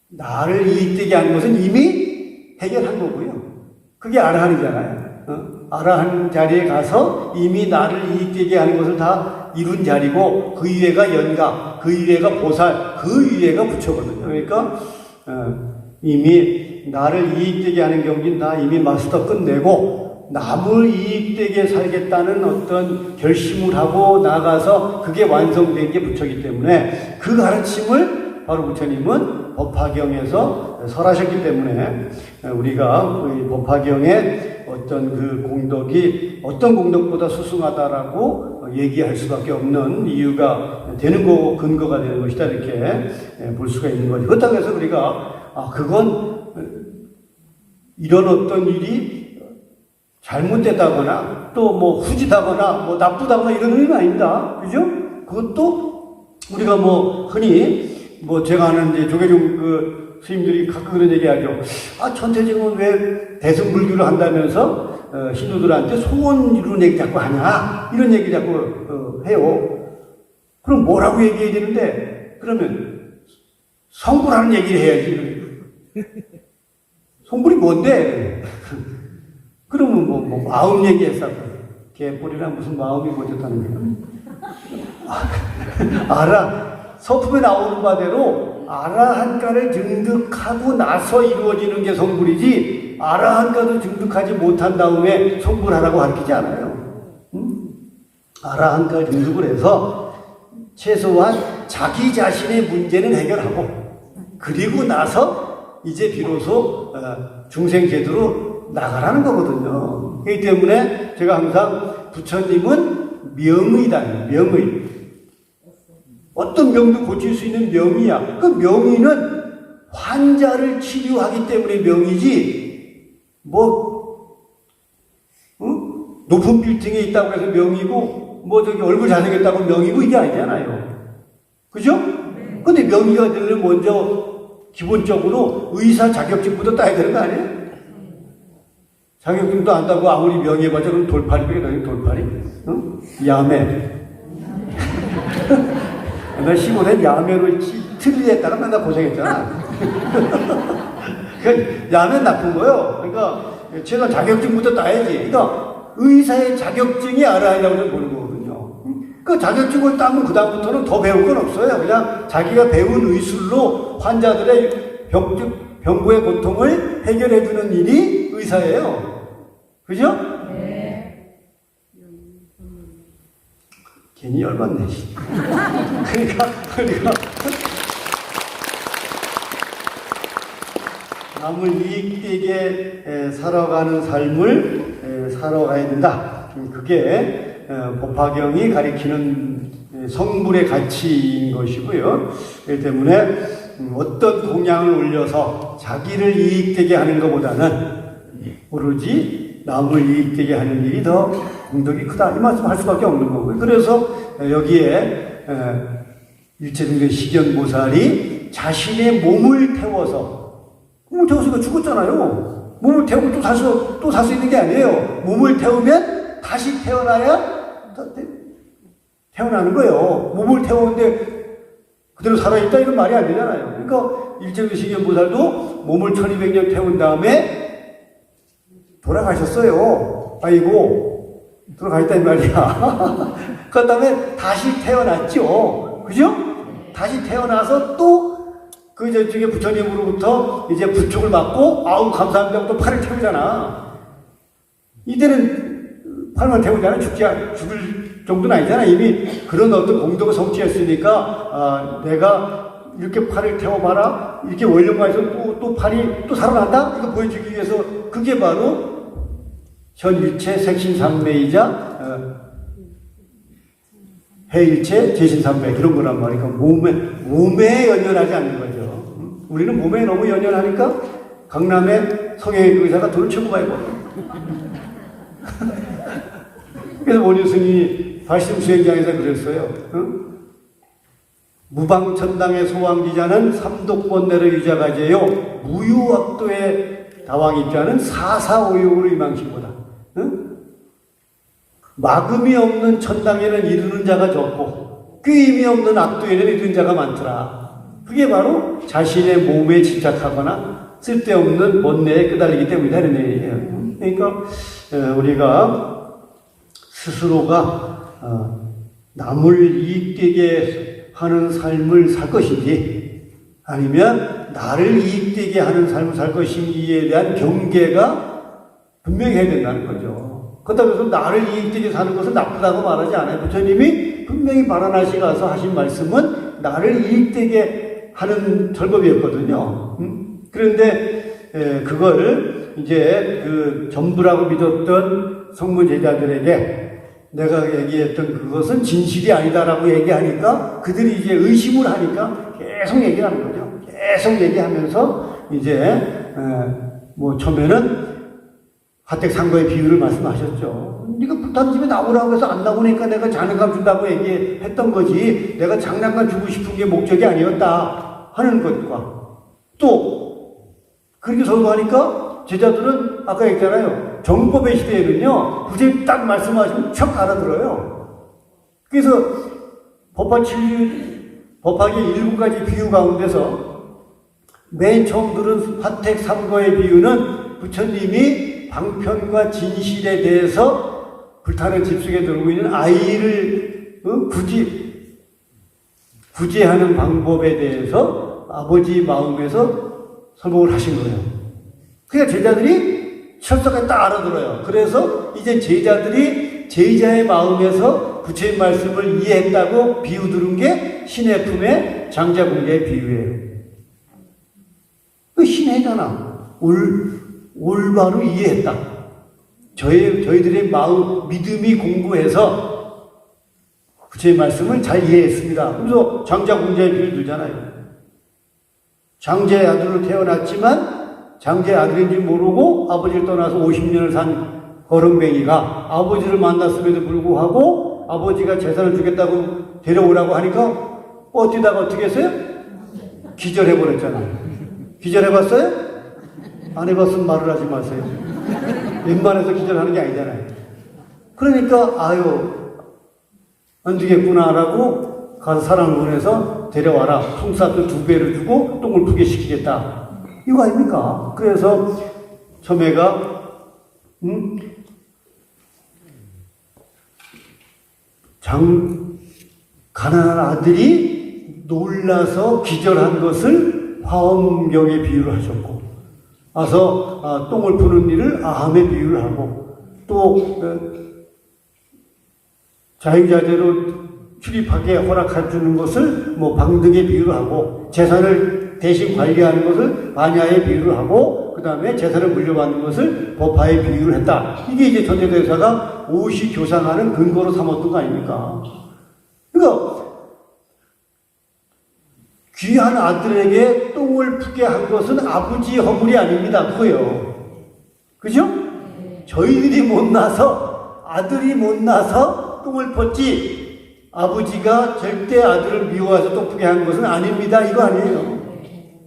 나를 이익되게 하는 것은 이미 해결한 거고요. 그게 아라한이잖아요. 아라한 자리에 가서 이미 나를 이익되게 하는 것을 다 이룬 자리고, 그 위에가 연가, 그 위에가 보살, 그 위에가 부처거든요. 그러니까 이미 나를 이익되게 하는 경지는 나 이미 마스터 끝내고 남을 이익되게 살겠다는 어떤 결심을 하고 나가서 그게 완성된 게 부처이기 때문에, 그 가르침을 바로 부처님은 법화경에서 설하셨기 때문에 우리가 이 법화경의 어떤 그 공덕이 어떤 공덕보다 수승하다라고 얘기할 수밖에 없는 이유가 되는 거, 근거가 되는 것이다, 이렇게 볼 수가 있는 거죠. 그렇다고 해서 우리가 그건 이런 어떤 일이 잘못됐다거나 또 후지다거나 나쁘다거나 이런 의미는 아닙니다. 그죠? 그것도 우리가 흔히 제가 아는 이제 조계종 스님들이 가끔 그런 얘기하죠. 천태지는 왜 대승불교를 한다면서 신도들한테 소원 이루는 얘기 자꾸 하냐, 이런 얘기 자꾸 해요. 그럼 뭐라고 얘기해야 되는데, 그러면 성불하는 얘기를 해야지. 성불이 뭔데? 그러면 마음 얘기했다고. 개뿔이랑 무슨 마음이 못했다는 거야. 서품에 나오는 바대로 아라한가를 증득하고 나서 이루어지는 게 성불이지, 아라한가도 증득하지 못한 다음에 성불하라고 가르치지 않아요. 아라한가 증득을 해서 최소한 자기 자신의 문제는 해결하고, 그리고 나서 이제 비로소 중생 제도로 나가라는 거거든요. 그렇기 때문에 제가 항상 부처님은 명의다. 명의. 어떤 병도 고칠 수 있는 명의야. 그 명의는 환자를 치료하기 때문에 명의지, 높은 빌딩에 있다고 해서 명의고, 얼굴 잘생겼다고 명의고, 이게 아니잖아요. 그죠? 근데 명의가 되려면 먼저 기본적으로 의사 자격증부터 따야 되는 거 아니에요? 자격증도 안 따고 아무리 명의해봤자 그럼 돌팔이, 돌팔이? 야매. 나 시골에 야매로 틀리했다가 맨날 고생했잖아. 그러니까 야매는 나쁜 거예요. 그러니까 최소한 자격증부터 따야지. 그러니까 의사의 자격증이 알아야라고 보는 거거든요. 그 자격증을 따면 그다음부터는 더 배울 건 없어요. 그냥 자기가 배운 의술로 환자들의 병고의 고통을 해결해주는 일이 의사예요. 그죠? 네. 괜히 열받네. 그러니까 남을 이익되게 살아가는 삶을 살아가야 된다. 그게 법화경이 가리키는 성불의 가치인 것이고요. 그렇기 때문에 어떤 공양을 올려서 자기를 이익되게 하는 것보다는 오로지 남을 이익되게 하는 일이 더 공덕이 크다, 이 말씀을 할 수밖에 없는 거고요. 그래서 여기에 일체중생 식연보살이 자신의 몸을 태워서 죽었잖아요. 몸을 태우고 또 살 수 있는 게 아니에요. 몸을 태우면 다시 태어나야 태어나는 거예요. 몸을 태우는데 그대로 살아있다 이런 말이 안 되잖아요. 그러니까 일제시견보살도 몸을 1200년 태운 다음에 돌아가셨어요. 아이고 돌아가셨다 이 말이야. 그 다음에 다시 태어났죠. 그죠? 다시 태어나서 또 그 저쪽에 부처님으로부터 이제 부축을 받고 아우 감사합니다 또 팔을 태우잖아. 이때는 팔만 태우잖아. 죽을 정도는 아니잖아. 이미 그런 어떤 공덕을 성취했으니까 내가 이렇게 팔을 태워봐라. 이렇게 원령가에서 또 팔이 또 살아난다? 이거 보여주기 위해서 그게 바로 현일체 색신삼매이자 해일체 제신삼매 그런 거란 말이니까 몸에 연연하지 않는 거죠. 우리는 몸에 너무 연연하니까 강남에 성형외과 의사가 돈을 최고 많이 벌어. 그래서 원효 스님이 발심 수행장에서 그랬어요. 무방천당의 소왕기자는 삼독번뇌를 유자가제요 무유악도의 다왕입자는 사사오욕으로 이망신보다. 막음이 없는 천당에는 이르는 자가 적고 꾀임이 없는 악도에는 이르는 자가 많더라. 그게 바로 자신의 몸에 집착하거나 쓸데없는 번뇌에 끄달리기 때문이다 이런 얘기예요. 그러니까 우리가 스스로가 남을 이익되게 하는 삶을 살 것인지 아니면 나를 이익되게 하는 삶을 살 것인지에 대한 경계가 분명히 해야 된다는 거죠. 그렇다고 해서 나를 이익되게 사는 것은 나쁘다고 말하지 않아요. 부처님이 분명히 바라나시 가서 하신 말씀은 나를 이익되게 하는 절법이었거든요. 그런데 그걸 이제 그 전부라고 믿었던 성문 제자들에게 내가 얘기했던 그것은 진실이 아니다라고 얘기하니까 그들이 이제 의심을 하니까 계속 얘기하는 거죠. 계속 얘기하면서 이제 뭐 처음에는 화택상거의 비유를 말씀하셨죠. 네가 불타는 집에 나오라고 해서 안 나오니까 내가 장난감 준다고 얘기했던 거지 내가 장난감 주고 싶은 게 목적이 아니었다 하는 것과 또 그렇게 설교하니까 제자들은 아까 얘기했잖아요. 정법의 시대에는요 굳이 딱 말씀하시면 척 알아들어요. 그래서 법화의 7가지 비유 가운데서 맨 처음 들은 화택삼거의 비유는 부처님이 방편과 진실에 대해서 불타는 집 속에 들고 있는 아이를 구제하는 방법에 대해서 아버지 마음에서 설법을 하신 거예요. 그러니까 제자들이 철석에 딱 알아들어요. 그래서 이제 제자들이 제자의 마음에서 부처님 말씀을 이해했다고 비유 들은 게 신의 품의 장자공자의 비유예요. 그 신해잖아. 올바로 이해했다. 저희들의 마음, 믿음이 공부해서 부처의 말씀을 잘 이해했습니다. 그래서 장자공자의 비유를 들잖아요. 장자의 아들로 태어났지만 장자의 아들인지 모르고 아버지를 떠나서 50년을 산 거렁뱅이가 아버지를 만났음에도 불구하고 아버지가 재산을 주겠다고 데려오라고 하니까 어디다가 어떻게 했어요? 기절해버렸잖아요. 기절해봤어요? 안 해봤으면 말을 하지 마세요. 웬만해서 기절하는 게 아니잖아요. 그러니까 아유 안 되겠구나라고 가서 사람을 보내서 데려와라. 품삯도 2배를 주고 똥을 푸게 시키겠다. 이거 아닙니까? 그래서 처매가 가난한 아들이 놀라서 기절한 것을 화엄경의 비유를 하셨고 와서 똥을 푸는 일을 아함의 비유를 하고 또 자유자재로 출입하게 허락해 주는 것을 뭐 방등의 비유를 하고 재산을 대신 관리하는 것을 반야의 비유를 하고 그 다음에 재산을 물려받는 것을 법화의 비유를 했다. 이게 이제 전제대사가 오시 교상하는 근거로 삼았던 거 아닙니까? 그러니까 귀한 아들에게 똥을 푸게 한 것은 아버지의 허물이 아닙니다. 그거요. 그죠? 저희들이 못나서 아들이 못나서 똥을 폈지 아버지가 절대 아들을 미워해서 똥 푸게 한 것은 아닙니다. 이거 아니에요.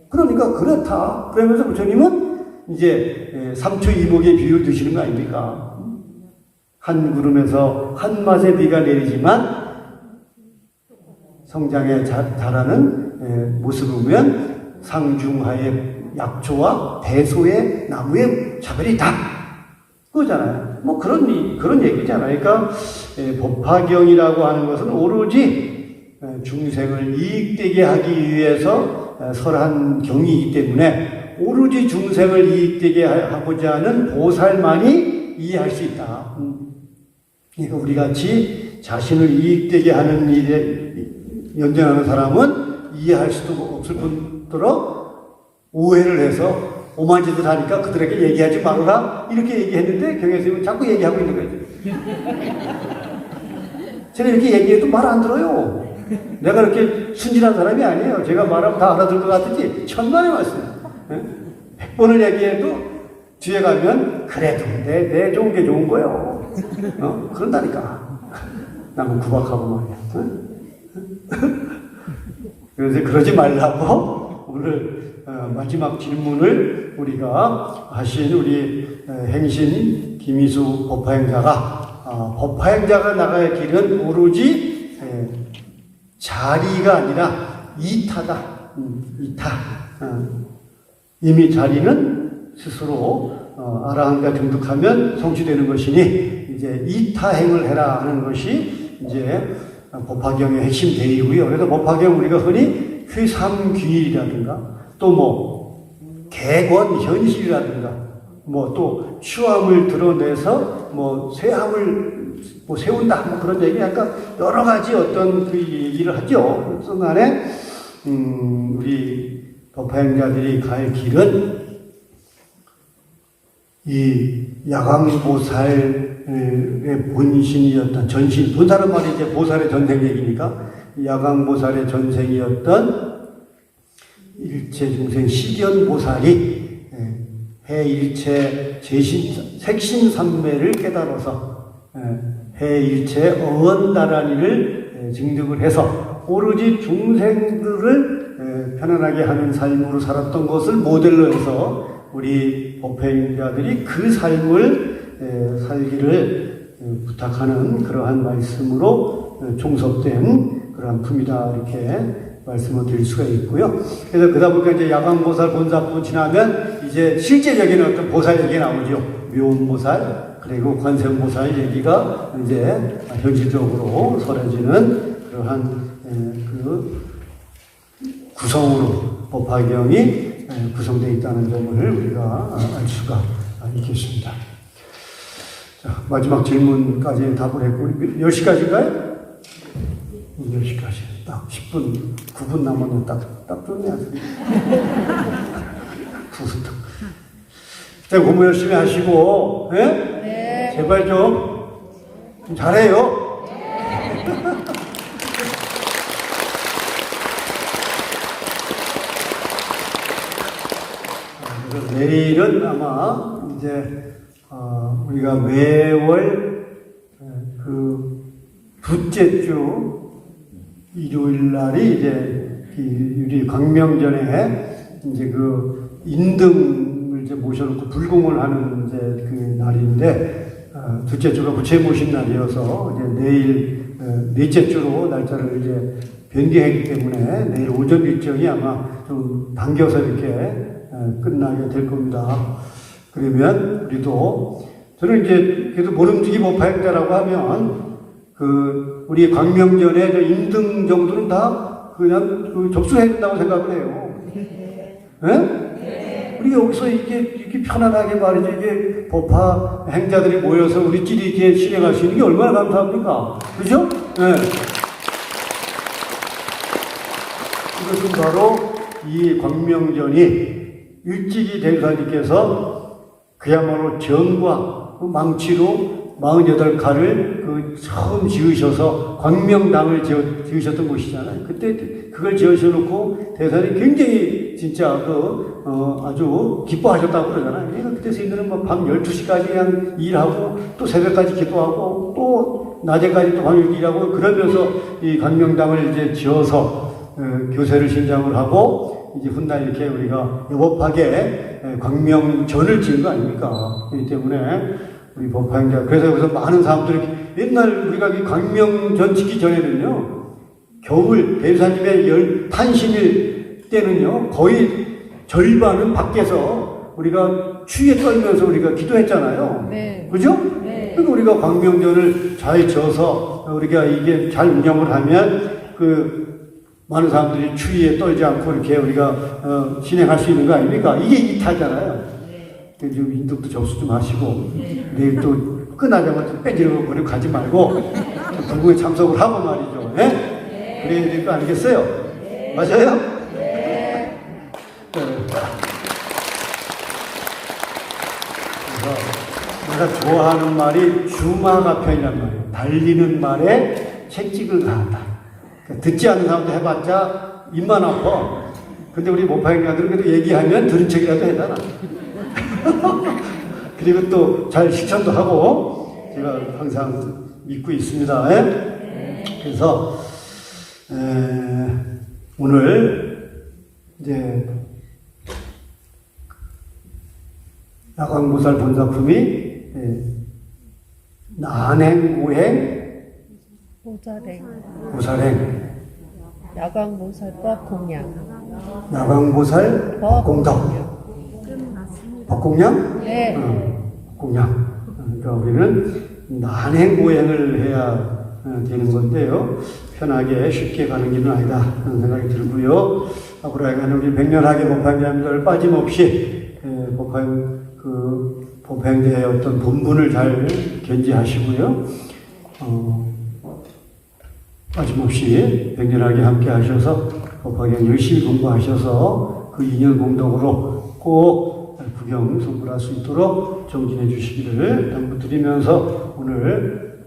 그러니까 그렇다. 그러면서 부처님은 이제 삼초 이목의 비유를 드시는 거 아닙니까? 한 구름에서 한 맛의 비가 내리지만 성장에 자라는 모습을 보면 상중하의 약초와 대소의 나무의 차별이 있다. 그거잖아요. 뭐 그런 얘기잖아요. 그러니까 법화경이라고 하는 것은 오로지 중생을 이익되게 하기 위해서 설한 경이기 때문에 오로지 중생을 이익되게 하고자 하는 보살만이 이해할 수 있다. 그러니까 우리 같이 자신을 이익되게 하는 일에 연장하는 사람은 이해할 수도 없을 뿐더러 오해를 해서 오만 짓을 하니까 그들에게 얘기하지 말아라 이렇게 얘기했는데 경혜스님은 자꾸 얘기하고 있는 거죠. 저는 이렇게 얘기해도 말 안 들어요. 내가 그렇게 순진한 사람이 아니에요. 제가 말하면 다 알아들 것 같은지 천만의 말씀. 100번을 얘기해도 뒤에 가면 그래도 내 좋은 게 좋은 거예요. 그런다니까. 나무 구박하고 말이야. 그래서 그러지 말라고 오늘 마지막 질문을 우리가 하신 우리 행신 김희수 법화행자가 법화행자가 나가야 할 길은 오로지 자리가 아니라 이타다. 이타. 이미 자리는 스스로 아라한가 등득하면 성취되는 것이니 이제 이타행을 해라 하는 것이 이제 법화경의 핵심 대의고요. 그래서 법화경 우리가 흔히 회삼귀일이라든가 또 뭐 개권현실이라든가 뭐 또 추함을 드러내서 뭐 쇠함을 뭐 세운다 뭐 그런 얘기 약간 여러 가지 어떤 그 얘기를 하죠. 그래서 간에 우리 법화행자들이 갈 길은 이 야광보살의 본신이었던 전신, 본살은 말이 이제 보살의 전생 얘기니까 야광보살의 전생이었던 일체중생 식연보살이 해일체 색신삼매를 깨달아서 해일체 어언다라니를 증득을 해서 오로지 중생들을 편안하게 하는 삶으로 살았던 것을 모델로 해서 우리 법회자들이 그 삶을 살기를 부탁하는 그러한 말씀으로 종섭된 그러한 품이다 이렇게 말씀을 드릴 수가 있고요. 그래서 그러다 보니까 이제 야광보살 본사부 지나면 이제 실제적인 어떤 보살 얘기 나오죠. 묘음보살 그리고 관세음보살 얘기가 이제 현실적으로 설해지는 그러한 그 구성으로 법화경이 구성되어 있다는 점을 우리가 알 수가 있겠습니다. 자, 마지막 질문까지 답을 했고, 10시까지인가요? 10시까지. 딱 10분, 9분 남았는데 딱 좋네요. 9분. 자, 공부 열심히 하시고, 예? 네. 제발 좀 잘해요. 내일은 아마 이제 우리가 매월 그 둘째 주 일요일 날이 이제 우리 광명전에 이제 그 인등을 이제 모셔놓고 불공을 하는 이제 그 날인데 둘째 주가 부처 모신 날이어서 이제 내일 넷째 주로 날짜를 이제 변경했기 때문에 내일 오전 일정이 아마 좀 당겨서 이렇게 끝나게 될 겁니다. 그러면 우리도 저는 이제 그래도 모름지기 법화행자라고 하면 그 우리 광명전에 저 인등 정도는 다 그냥 그 접수해야 된다고 생각을 해요. 네? 우리 여기서 이렇게 편안하게 말이죠. 이게 법화행자들이 모여서 우리끼리 이렇게 실행할 수 있는 게 얼마나 감사합니까? 그죠? 네. 이것은 바로 이 광명전이 일찍이 대사님께서 그야말로 정과 그 망치로 48칼을 그 처음 지으셔서 광명당을 지으셨던 곳이잖아요. 그때 그걸 지으셔놓고 대사님 굉장히 진짜 아주 기뻐하셨다고 그러잖아요. 그러니까 그때 스님들은 뭐 밤 12시까지 그냥 일하고 또 새벽까지 기도하고 또 낮에까지 또 광명 일하고 그러면서 이 광명당을 이제 지어서 교세를 신장을 하고 이제 훗날 이렇게 우리가 여법하게 광명전을 지은 거 아닙니까? 그렇기 때문에 우리 법화행자 그래서 여기서 많은 사람들이 옛날 우리가 이 광명전 짓기 전에는요 겨울 대사님의 탄신일 때는요, 거의 절반은 밖에서 우리가 추위에 떨면서 우리가 기도했잖아요. 네. 그죠? 네. 그러니까 우리가 광명절을 잘 져서 우리가 이게 잘 운영을 하면 많은 사람들이 추위에 떨지 않고 이렇게 우리가 진행할 수 있는 거 아닙니까? 이게 이타잖아요. 좀 인덕도 접수 좀 하시고 내일 또 끝나자마자 빼지르고 버리고 가지 말고 불공에 참석을 하고 말이죠. 예? 그래야 될 거 아니겠어요? 맞아요? 네. 그래서 내가 좋아하는 말이 주마가편이란 말이에요. 달리는 말에 채찍을 가한다. 그러니까 듣지 않는 사람도 해봤자 입만 아파. 근데 우리 모파이냐들은 그래도 얘기하면 들은 척이라도 해잖아. 그리고 또 잘 실천도 하고 제가 항상 믿고 있습니다. 그래서 오늘 이제 야광보살 본사품이 난행고행 보살행 야광보살법 공양. 야광보살 공덕 법공양? 네. 공양. 그러니까 우리는 난행고행을 해야 되는 건데요. 편하게 쉽게 가는 길은 아니다 그런 생각이 들고요. 앞으로 하여간 우리 백년하게 법화행자님들 빠짐없이 법화행자의 어떤 본분을 잘 견지하시고요. 빠짐없이 백년하게 함께 하셔서 법화행 열심히 공부하셔서 그 인연 공덕으로 꼭 구경 성불할 수 있도록 정진해 주시기를 당부드리면서 오늘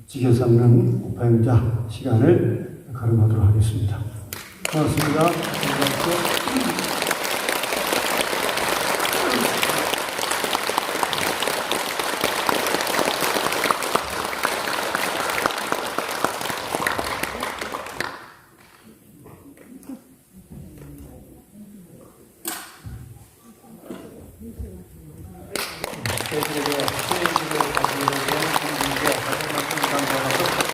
지겨 쌓는 법화행자 시간을 가름하도록 하겠습니다. 고맙습니다. 감사합니다.